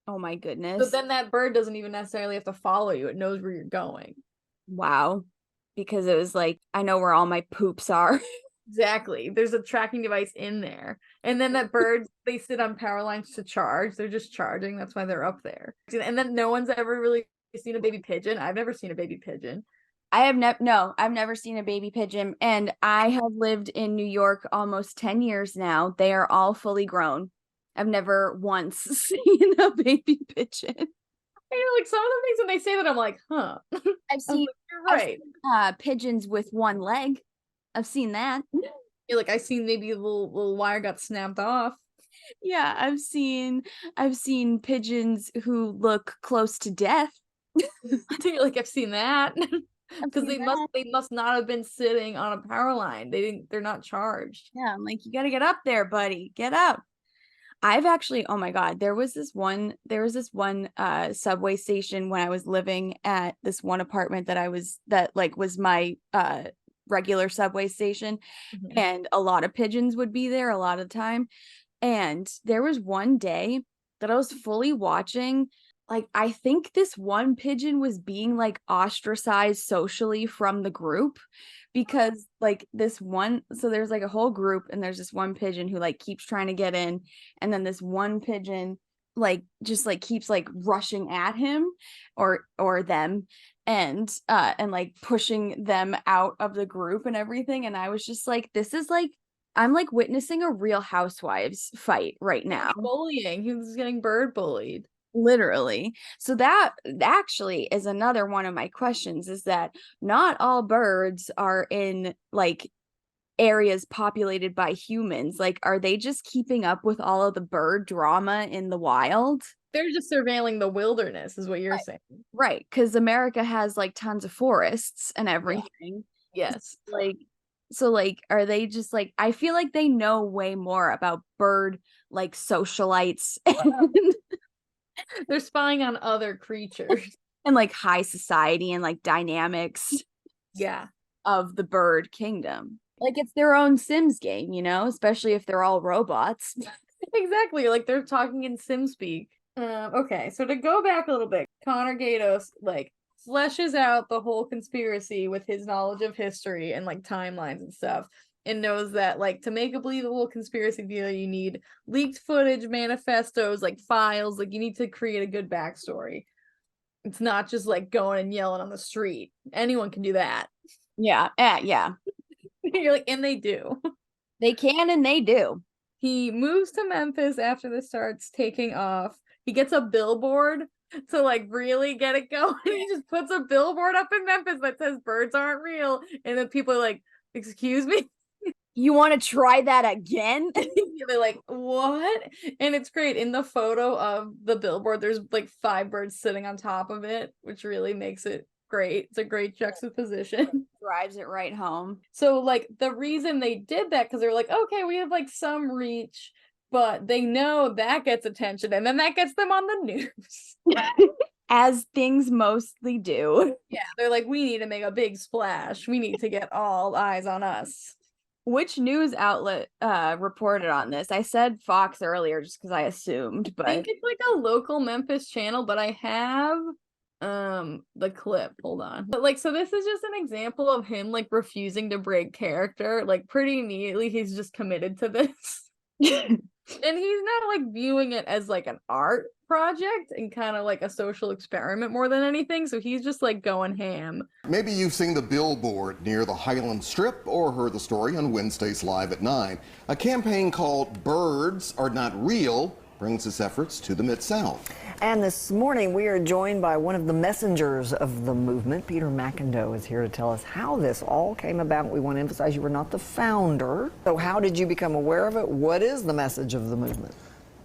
Oh my goodness. So then that bird doesn't even necessarily have to follow you. It knows where you're going. Wow. Because it was like, I know where all my poops are. Exactly. There's a tracking device in there. And then that birds, they sit on power lines to charge. They're just charging. That's why they're up there. And then no one's ever really seen a baby pigeon. I've never seen a baby pigeon. I've never seen a baby pigeon. And I have lived in New York almost 10 years now. They are all fully grown. I've never once seen a baby pigeon. You know, like some of the things when they say that, I'm like, huh. I've seen, like, you're right. I've seen, pigeons with one leg. I've seen that. You're like, I seen maybe a little wire got snapped off. Yeah, I've seen pigeons who look close to death. You're like, I've seen that. Because they must not have been sitting on a power line. They're not charged. Yeah, I'm like, you gotta get up there, buddy. Get up. I've actually, oh my God, there was this one subway station when I was living at this one apartment that was my regular subway station. Mm-hmm. And a lot of pigeons would be there a lot of the time. And there was one day that I was fully watching, like, I think this one pigeon was being like ostracized socially from the group because like so there's like a whole group and there's this one pigeon who like keeps trying to get in, and then this one pigeon like just like keeps like rushing at him or them and like pushing them out of the group and everything. And I was just like, this is like, I'm like witnessing a Real Housewives fight right now. Bullying. He was getting bird bullied. Literally. So that actually is another one of my questions, is that not all birds are in like areas populated by humans. Like, are they just keeping up with all of the bird drama in the wild? They're just surveilling the wilderness is what you're saying. Right. Because America has like tons of forests and everything. Yes. So like, are they just like, I feel like they know way more about bird like socialites and they're spying on other creatures and like high society and like dynamics yeah of the bird kingdom. Like it's their own Sims game, you know, especially if they're all robots. Exactly, like they're talking in sim speak. Okay, so to go back a little bit, Connor Gatos like fleshes out the whole conspiracy with his knowledge of history and like timelines and stuff, and knows that like to make a believable conspiracy theory, you need leaked footage, manifestos, like files, like you need to create a good backstory. It's not just like going and yelling on the street. Anyone can do that. Yeah, yeah. You're like, and they do. They can and they do. He moves to Memphis after this starts taking off. He gets a billboard to like really get it going. He just puts a billboard up in Memphis that says birds aren't real. And then people are like, excuse me? You want to try that again? They're like, what? And it's great. In the photo of the billboard, there's like 5 birds sitting on top of it, which really makes it great. It's a great juxtaposition. Drives it right home. So like the reason they did that, because they're like, okay, we have like some reach, but they know that gets attention and then that gets them on the news. As things mostly do. Yeah, they're like, we need to make a big splash. We need to get all eyes on us. Which news outlet reported on this? I said Fox earlier just because I assumed, but I think it's like a local Memphis channel, but I have the clip. Hold on. But like, so this is just an example of him like refusing to break character. Like pretty immediately he's just committed to this. And he's not like viewing it as like an art project and kind of like a social experiment more than anything. So he's just like going ham. Maybe you've seen the billboard near the Highland Strip or heard the story on Wednesdays Live at 9. A campaign called Birds Are Not Real brings its efforts to the Mid-South. And this morning we are joined by one of the messengers of the movement. Peter McIndoe is here to tell us how this all came about. We want to emphasize you were not the founder. So how did you become aware of it? What is the message of the movement?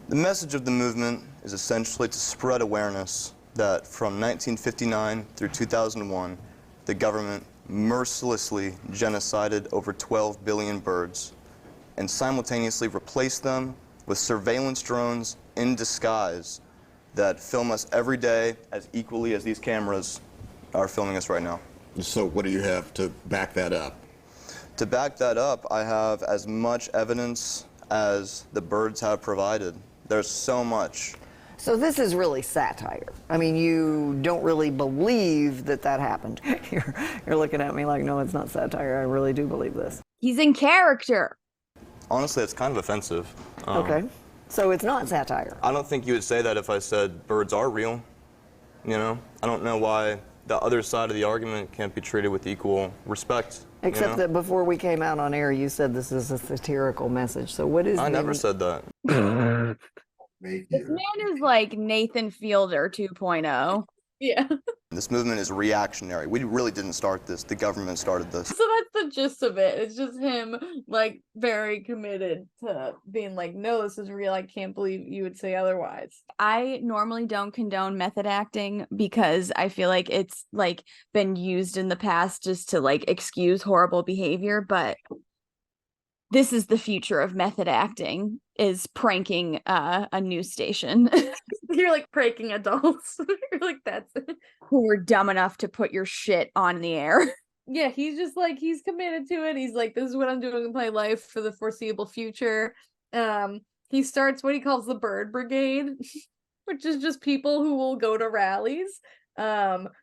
The message of the movement is essentially to spread awareness that from 1959 through 2001, the government mercilessly genocided over 12 billion birds and simultaneously replaced them with surveillance drones in disguise that film us every day as equally as these cameras are filming us right now. So what do you have to back that up? To back that up, I have as much evidence as the birds have provided. There's so much. So this is really satire. I mean, you don't really believe that that happened. You're looking at me like, no, it's not satire. I really do believe this. he's in character. Honestly, it's kind of offensive. Okay. So it's not satire. I don't think you would say that if I said birds are real. You know? I don't know why the other side of the argument can't be treated with equal respect. Except that before we came out on air, you said this is a satirical message. So what is I never said that. This man is like Nathan Fielder 2.0. Yeah. This movement is reactionary. We really didn't start this. The government started this. So that's the gist of it. It's just him like very committed to being like, no, this is real. I can't believe you would say otherwise. I normally don't condone method acting because I feel like it's like been used in the past just to like excuse horrible behavior, but this is the future of method acting, is pranking a news station. You're like pranking adults. You're like, that's it. Who were dumb enough to put your shit on the air. Yeah, he's just like, he's committed to it. He's like, this is what I'm doing in my life for the foreseeable future. He starts what he calls the Bird Brigade, which is just people who will go to rallies.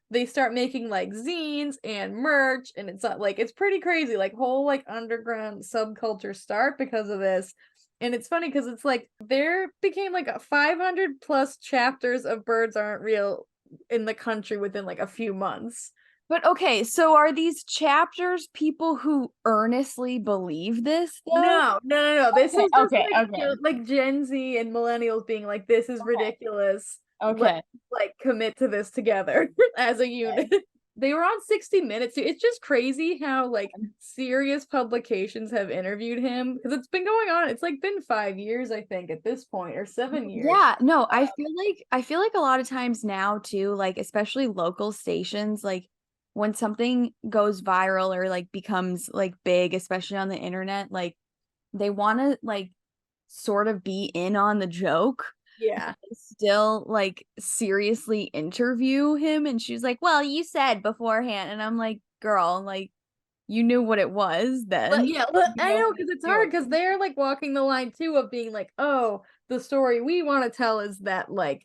They start making like zines and merch, and it's not like, it's pretty crazy, like whole like underground subculture start because of this. And it's funny because it's like there became like a 500 plus chapters of Birds Aren't Real in the country within like a few months. But okay, so are these chapters people who earnestly believe this though? No. This is just okay. like Gen Z and millennials being like, this is ridiculous. Okay. Let's, like commit to this together as a unit. They were on 60 Minutes. It's just crazy how like serious publications have interviewed him because it's been going on. It's like been 5 years, I think, at this point, or 7 years. Yeah, no, I feel like a lot of times now too, like especially local stations, like when something goes viral or like becomes like big, especially on the internet, like they want to like sort of be in on the joke. Yeah. Still like seriously interview him, and she's like, well, you said beforehand, and I'm like, girl, like you knew what it was then. But yeah, well, You I know know what because it's it's hard doing. because they're like walking the line too of being like, oh, the story we want to tell is that like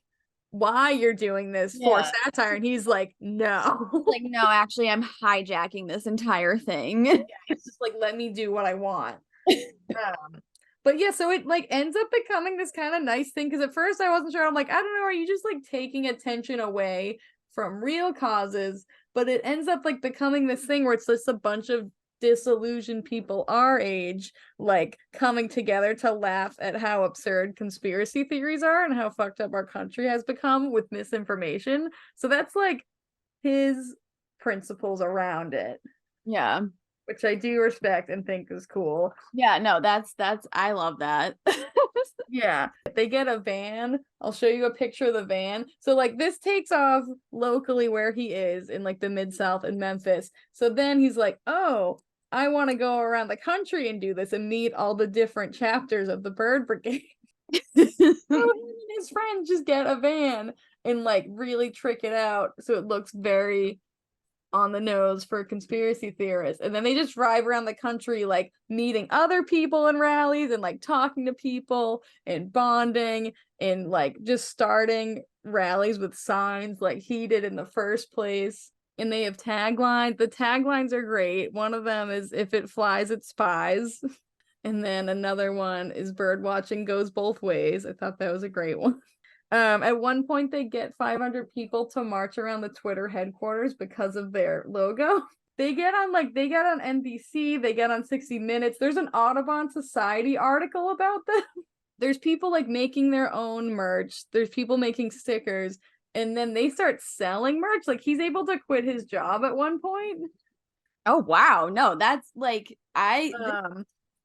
why you're doing this for Yeah. satire, and he's like, no, Like, no, actually, I'm hijacking this entire thing. it's just like let me do what I want. But yeah, so it like ends up becoming this kind of nice thing because at first I wasn't sure. I'm like, I don't know, are you just like taking attention away from real causes? But it ends up like becoming this thing where it's just a bunch of disillusioned people our age like coming together to laugh at how absurd conspiracy theories are and how fucked up our country has become with misinformation. So that's like his principles around it, Yeah. which I do respect and think is cool. Yeah, no, that's I love that. Yeah, they get a van. I'll show you a picture of the van. So like this takes off locally where he is in like the Mid-South in Memphis. So then he's like, oh, I want to go around the country and do this and meet all the different chapters of the Bird Brigade. So he and his friends just get a van and like really trick it out so it looks very on the nose for conspiracy theorists. And then they just drive around the country like meeting other people in rallies and like talking to people and bonding and like just starting rallies with signs like he did in the first place. And they have taglines. The taglines are great. One of them is if it flies, it spies. And then another one is bird watching goes both ways. I thought that was a great one. At one point they get 500 people to march around the Twitter headquarters because of their logo. They get on NBC, they get on 60 Minutes. There's an Audubon Society article about them. There's people like making their own merch. There's people making stickers. And then they start selling merch. Like he's able to quit his job at one point. Oh wow, no, that's like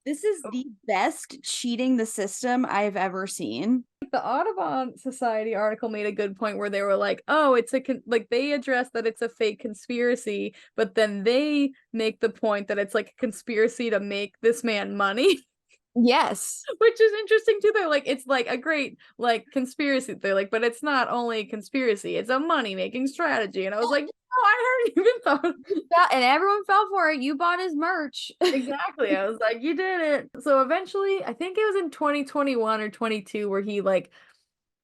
this is Oh. the best cheating the system I've ever seen. The Audubon Society article made a good point where they were like, oh, it's like they address that it's a fake conspiracy, but then they make the point that it's like a conspiracy to make this man money. Yes. Which is interesting too. They're like, it's like a great like conspiracy. They're like, but it's not only a conspiracy, it's a money-making strategy. And I was like, oh, I hadn't even thought. Yeah, and everyone fell for it. You bought his merch. Exactly. I was like, you did it. So eventually, I think it was in 2021 or 22 where he like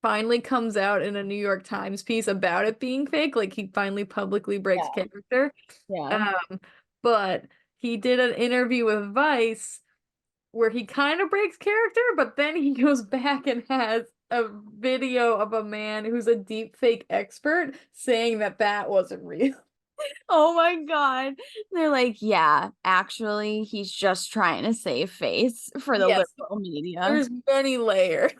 finally comes out in a New York Times piece about it being fake. Like he finally publicly breaks character. Yeah. But he did an interview with Vice where he kind of breaks character, but then he goes back and has a video of a man who's a deep fake expert saying that that wasn't real. Oh my god. They're like, yeah, actually, he's just trying to save face for the Yes. liberal media. There's many layers.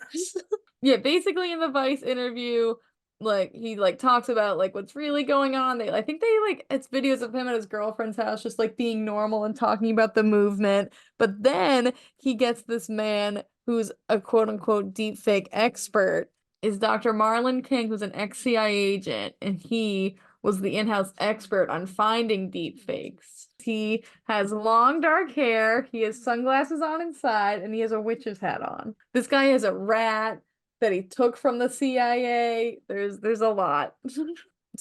Yeah, basically in the Vice interview, like he like talks about like what's really going on. I think they like it's videos of him at his girlfriend's house just like being normal and talking about the movement. But then he gets this man who's a quote unquote deep fake expert is Dr. Marlon King, who's an ex-CIA agent, and he was the in-house expert on finding deep fakes. He has long dark hair, he has sunglasses on inside, and he has a witch's hat on. This guy has a rat that he took from the CIA. There's a lot. So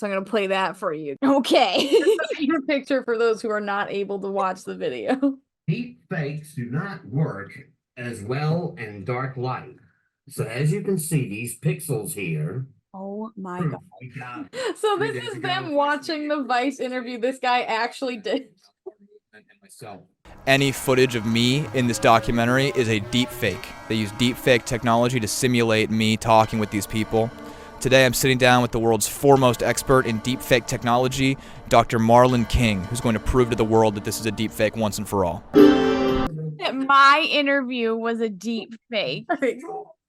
I'm gonna play that for you. Okay. Here's a picture for those who are not able to watch the video. Deep fakes do not work as well in dark light. So as you can see, these pixels here. Oh my god. So this is them watching the Vice interview. This guy actually did. Any footage of me in this documentary is a deep fake. They use deep fake technology to simulate me talking with these people. Today I'm sitting down with the world's foremost expert in deep fake technology, Dr. Marlon King, who's going to prove to the world that this is a deep fake once and for all. That my interview was a deep fake.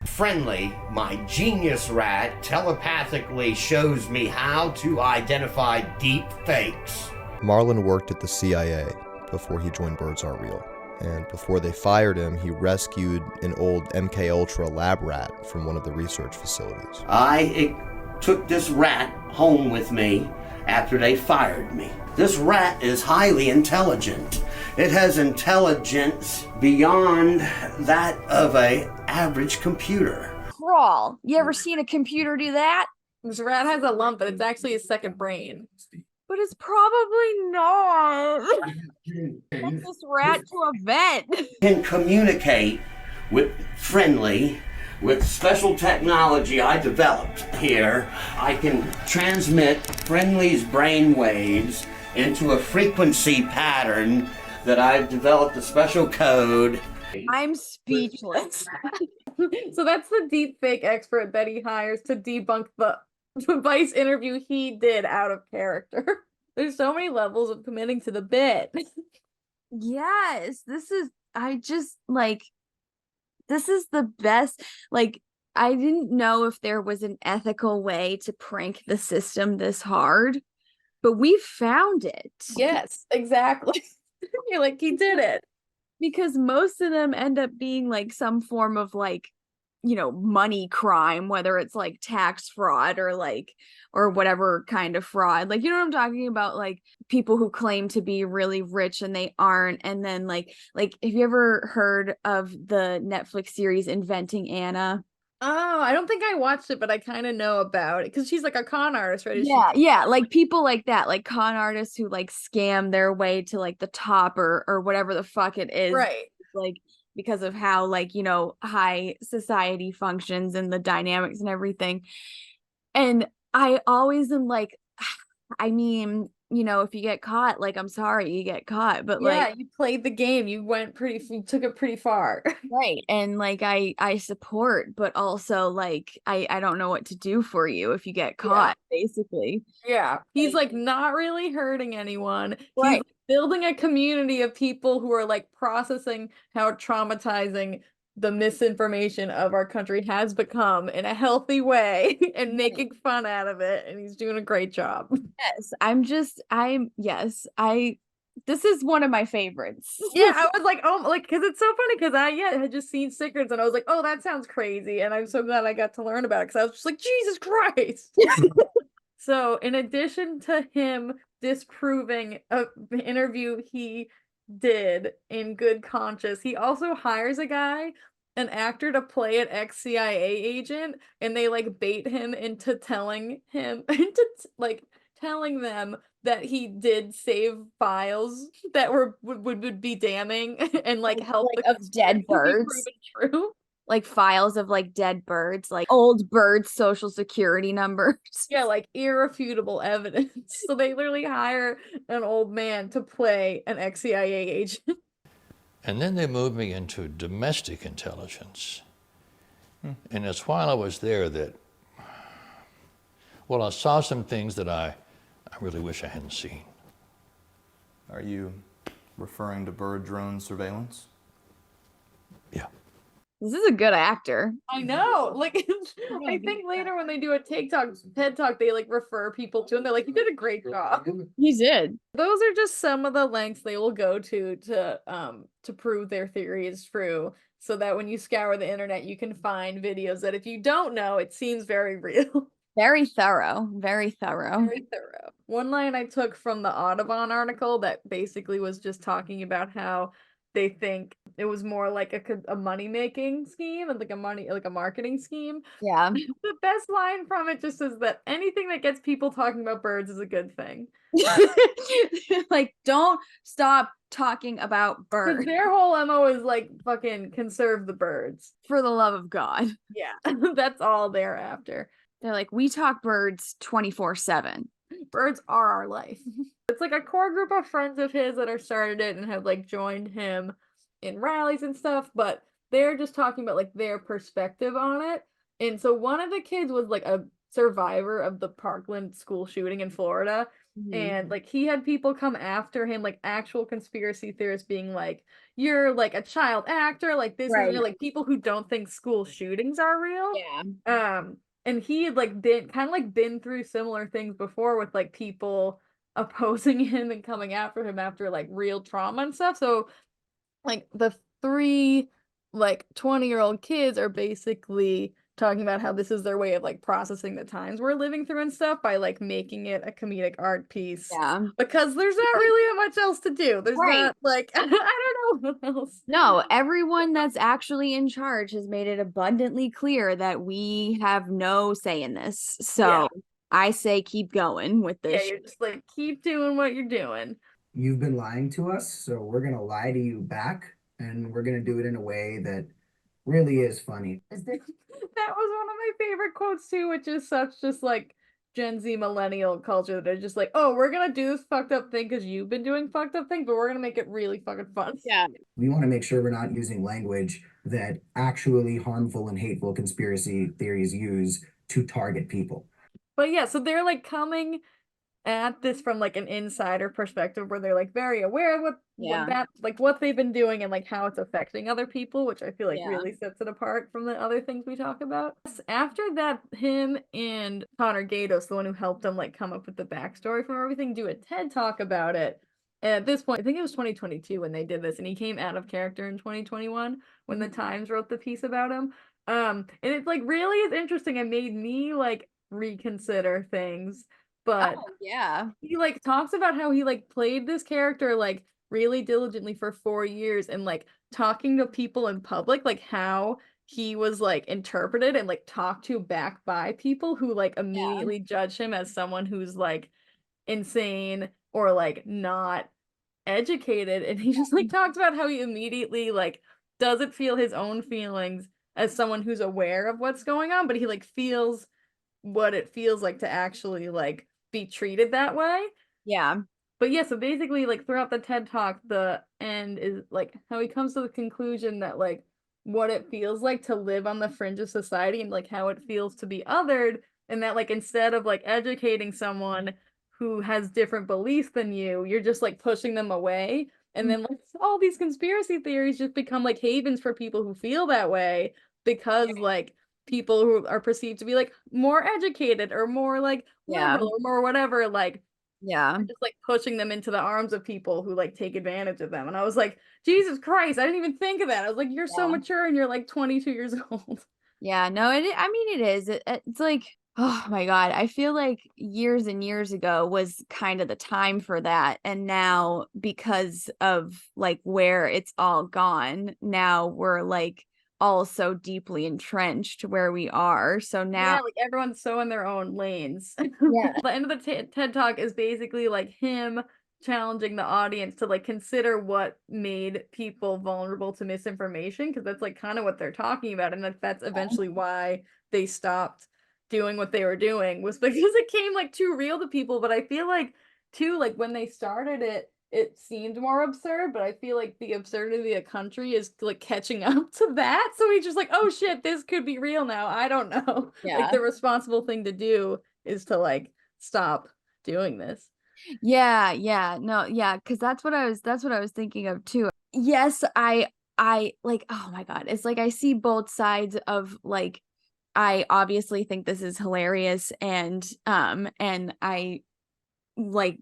Friendly, my genius rat telepathically shows me how to identify deep fakes. Marlon worked at the CIA before he joined Birds Aren't Real. And before they fired him, he rescued an old MKUltra lab rat from one of the research facilities. I took this rat home with me after they fired me. This rat is highly intelligent. It has intelligence beyond that of an average computer. Crawl. You ever seen a computer do that? This rat has a lump, but it's actually his second brain. But it's probably not. Take this rat to a vet. Can communicate friendly with special technology I developed here. I can transmit Friendly's brain waves into a frequency pattern that I've developed a special code. I'm speechless. So that's the deep fake expert that he hires to debunk the Vice interview he did out of character. There's so many levels of committing to the bit. Yes, this is this is the best. Like, I didn't know if there was an ethical way to prank the system this hard, but we found it. Yes, exactly. You're like, he did it. Because most of them end up being like some form of like, you know, money crime, whether it's like tax fraud or whatever kind of fraud. Like, you know what I'm talking about? Like people who claim to be really rich and they aren't. And then like, have you ever heard of the Netflix series Inventing Anna? Oh, I don't think I watched it, but I kind of know about it because she's like a con artist, right? Yeah, like people like that, like con artists who like scam their way to like the top or whatever the fuck it is. Right. Like because of how like, you know, high society functions and the dynamics and everything. And I always am like, I mean, you know, if you get caught, like, I'm sorry you get caught, but like, you played the game, you took it pretty far. right. And like I support, but also like I don't know what to do for you if you get caught, basically. Yeah, he's like not really hurting anyone. Right. He's building a community of people who are like processing how traumatizing the misinformation of our country has become in a healthy way and making fun out of it, and he's doing a great job. Yes, this is one of my favorites. Yeah, I was like, oh, like, because it's so funny because I had just seen Stickers and I was like, oh, that sounds crazy, and I'm so glad I got to learn about it because I was just like, Jesus Christ. So in addition to him disproving an interview he did in good conscience, he also hires an actor to play an ex-CIA agent, and they like bait him into telling them that he did save files that would be damning and like help like, of dead birds. True. Like files of like dead birds, like old birds' social security numbers. Yeah, like irrefutable evidence. So they literally hire an old man to play an ex-CIA agent. And then they moved me into domestic intelligence. And it's while I was there that, well, I saw some things that I really wish I hadn't seen. Are you referring to bird drone surveillance? Yeah. This is a good actor. I know. Like, I think later when they do a TED Talk, they like refer people to him. They're like, you did a great job. He did. Those are just some of the lengths they will go to prove their theory is true. So that when you scour the internet, you can find videos that if you don't know, it seems very real. Very thorough. Very thorough. Very thorough. One line I took from the Audubon article that basically was just talking about how they think it was more like a money-making scheme and like a marketing scheme. Yeah. The best line from it just says that anything that gets people talking about birds is a good thing. Like, don't stop talking about birds. Their whole MO is like fucking conserve the birds. For the love of God. Yeah. That's all they're after. They're like, we talk birds 24/7. Birds are our life. It's like a core group of friends of his that are started it and have like joined him in rallies and stuff, but they're just talking about like their perspective on it. And so one of the kids was like a survivor of the Parkland school shooting in Florida. Mm-hmm. And like he had people come after him, like actual conspiracy theorists being like, you're like a child actor, like this is real, like people who don't think school shootings are real. Yeah. And he had like been through similar things before with like people opposing him and coming after him after like real trauma and stuff. So like the 3 like 20-year-old kids are basically talking about how this is their way of like processing the times we're living through and stuff by like making it a comedic art piece. Yeah. Because there's not really much else to do. There's not like I don't know what else. No, everyone that's actually in charge has made it abundantly clear that we have no say in this. So I say keep going with Yeah, this. you're just like, keep doing what you're doing. You've been lying to us, so we're gonna lie to you back, and we're gonna do it in a way that really is funny. That was one of my favorite quotes too, which is such just like Gen Z millennial culture that they're just like, oh, we're gonna do this fucked up thing because you've been doing fucked up thing, but we're gonna make it really fucking fun. Yeah. We want to make sure we're not using language that actually harmful and hateful conspiracy theories use to target people. But yeah, so they're like coming at this from like an insider perspective where they're like very aware of what they've been doing and like how it's affecting other people, which I feel like really sets it apart from the other things we talk about. After that, him and Connor Gatos, the one who helped him like come up with the backstory from everything, do a TED talk about it. And at this point, I think it was 2022 when they did this, and he came out of character in 2021 when the Times wrote the piece about him. And it's like really is interesting and made me like reconsider things. But he like talks about how he like played this character like really diligently for 4 years, and like talking to people in public, like how he was like interpreted and like talked to back by people who like immediately judge him as someone who's like insane or like not educated. And he just like talks about how he immediately like doesn't feel his own feelings as someone who's aware of what's going on, but he like feels what it feels like to actually like be treated that way. Yeah. But yeah, so basically like throughout the TED talk, the end is like how he comes to the conclusion that like what it feels like to live on the fringe of society and like how it feels to be othered, and that like instead of like educating someone who has different beliefs than you're just like pushing them away. And then like all these conspiracy theories just become like havens for people who feel that way, because like people who are perceived to be like more educated or more like liberal or more whatever, like just like pushing them into the arms of people who like take advantage of them. And I was like, Jesus Christ, I didn't even think of that. I was like, you're so mature and you're like 22 years old. Yeah, no, I mean, it is. It's like, oh my God, I feel like years and years ago was kind of the time for that. And now, because of like where it's all gone, now we're like all so deeply entrenched where we are. So now, like everyone's so in their own lanes. Yeah. The end of the TED talk is basically like him challenging the audience to like consider what made people vulnerable to misinformation, because that's like kind of what they're talking about, and that's eventually why they stopped doing what they were doing, was because it came like too real to people. But I feel like too, like when they started it seemed more absurd, but I feel like the absurdity of the country is like catching up to that. So he's just like, oh shit, this could be real now. I don't know. Like the responsible thing to do is to like stop doing this. Yeah, no, because that's what I was thinking of too. Yes, I like, oh my God, it's like I see both sides of like, I obviously think this is hilarious, and I like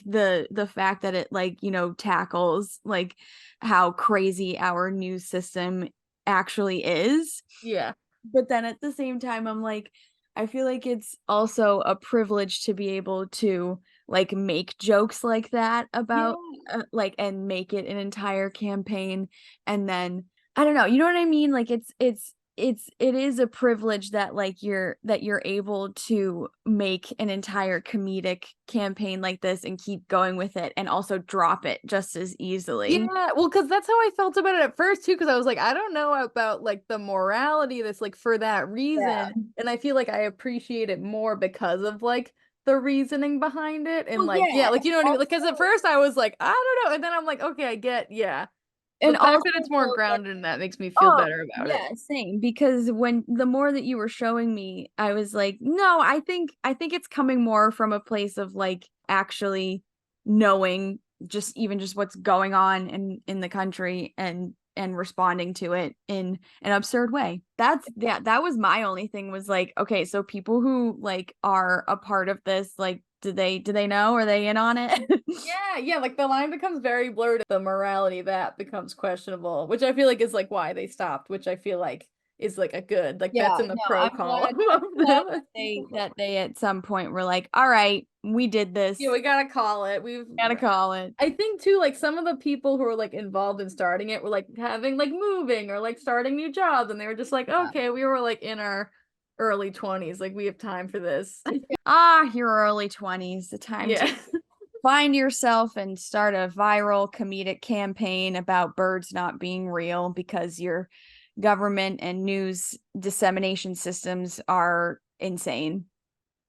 the fact that it like, you know, tackles like how crazy our news system actually is. Yeah. But then at the same time, I'm like, I feel like it's also a privilege to be able to like make jokes like that about like, and make it an entire campaign. And then I don't know, you know what I mean? Like it is a privilege that like you're able to make an entire comedic campaign like this and keep going with it, and also drop it just as easily. Yeah, well, because that's how I felt about it at first too, because I was like, I don't know about like the morality that's like for that reason, and I feel like I appreciate it more because of like the reasoning behind it, and like like, you know what I mean? Like, because at first I was like, I don't know, and then I'm like, okay, I get, And the fact also that it's more grounded in that makes me feel better about it. Yeah, same. Because when the more that you were showing me, I was like, no, I think it's coming more from a place of like actually knowing just what's going on in the country, and responding to it in an absurd way. That was my only thing, was like, okay, so people who like are a part of this, like, do they know? Are they in on it? Yeah, like the line becomes very blurred. The morality that becomes questionable, which I feel like is like why they stopped, which I feel like is like a good, like that's in the pro column of them. That they at some point were like, all right, we did this. Yeah, we gotta call it. We've gotta call it. I think too, like some of the people who were like involved in starting it were like having like moving or like starting new jobs, and they were just like, okay, we were like in our early 20s. Like, we have time for this. Your early 20s, the time Yeah. to find yourself and start a viral comedic campaign about birds not being real because your government and news dissemination systems are insane.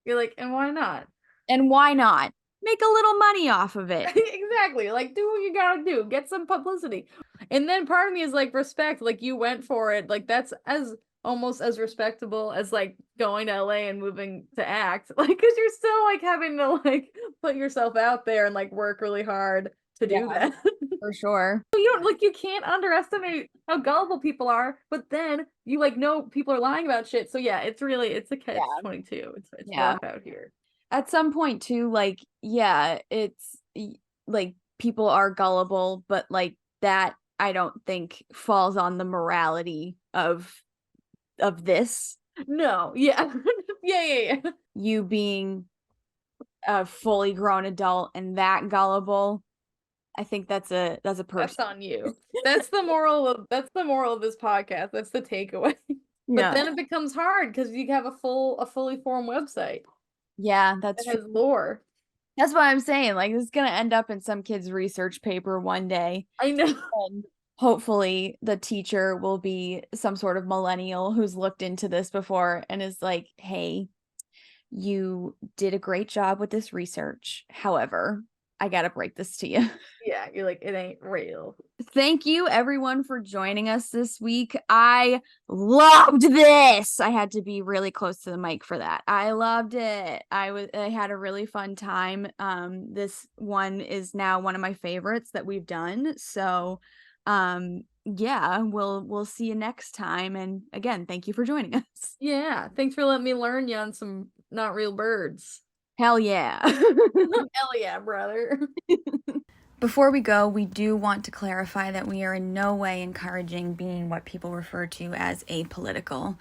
You're like, and why not? And why not? Make a little money off of it. Exactly. Like, do what you gotta do. Get some publicity. And then part of me is like, respect. Like, you went for it. Like, that's almost as respectable as like going to LA and moving to act. Like, because you're still like having to like put yourself out there and like work really hard to do that. For sure. You can't underestimate how gullible people are, but then you like know people are lying about shit. So yeah, it's a catch-22. It's rough out here. At some point too, like, yeah, it's like people are gullible, but like that I don't think falls on the morality of this. No, yeah. yeah. You being a fully grown adult and that gullible, I think that's a person. That's on you. That's the moral of this podcast. That's the takeaway. Yeah. But then it becomes hard because you have a fully formed website. Yeah, that's that has lore. That's what I'm saying. Like, this is gonna end up in some kid's research paper one day. I know. And hopefully the teacher will be some sort of millennial who's looked into this before and is like, hey, you did a great job with this research. However, I gotta break this to you. Yeah, you're like, it ain't real. Thank you everyone for joining us this week. I loved this. I had to be really close to the mic for that. I loved it. I had a really fun time. This one is now one of my favorites that we've done. So yeah, we'll see you next time. And again, thank you for joining us. Yeah, thanks for letting me learn you on some not real birds. Hell yeah. Hell yeah, brother. Before we go, we do want to clarify that we are in no way encouraging being what people refer to as apolitical.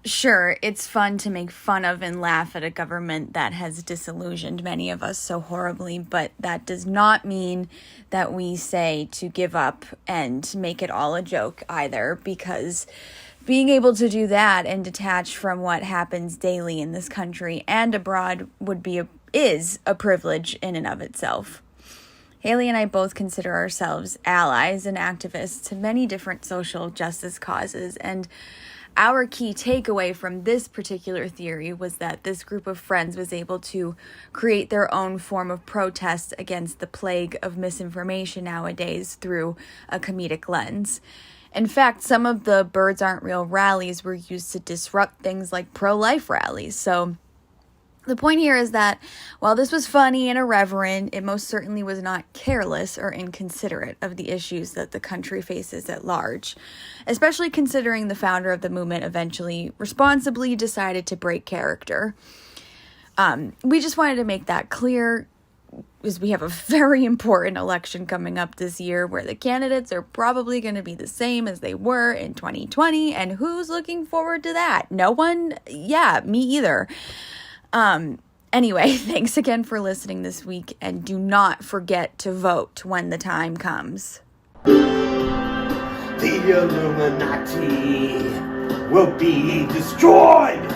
Sure, it's fun to make fun of and laugh at a government that has disillusioned many of us so horribly, but that does not mean that we say to give up and make it all a joke either, because being able to do that and detach from what happens daily in this country and abroad is a privilege in and of itself. Haley and I both consider ourselves allies and activists to many different social justice causes, and our key takeaway from this particular theory was that this group of friends was able to create their own form of protest against the plague of misinformation nowadays through a comedic lens. In fact, some of the Birds Aren't Real rallies were used to disrupt things like pro-life rallies. So the point here is that while this was funny and irreverent, it most certainly was not careless or inconsiderate of the issues that the country faces at large, especially considering the founder of the movement eventually responsibly decided to break character. We just wanted to make that clear, because we have a very important election coming up this year where the candidates are probably going to be the same as they were in 2020. And who's looking forward to that? No one? Yeah, me either. Anyway, thanks again for listening this week, and do not forget to vote when the time comes. The Illuminati will be destroyed!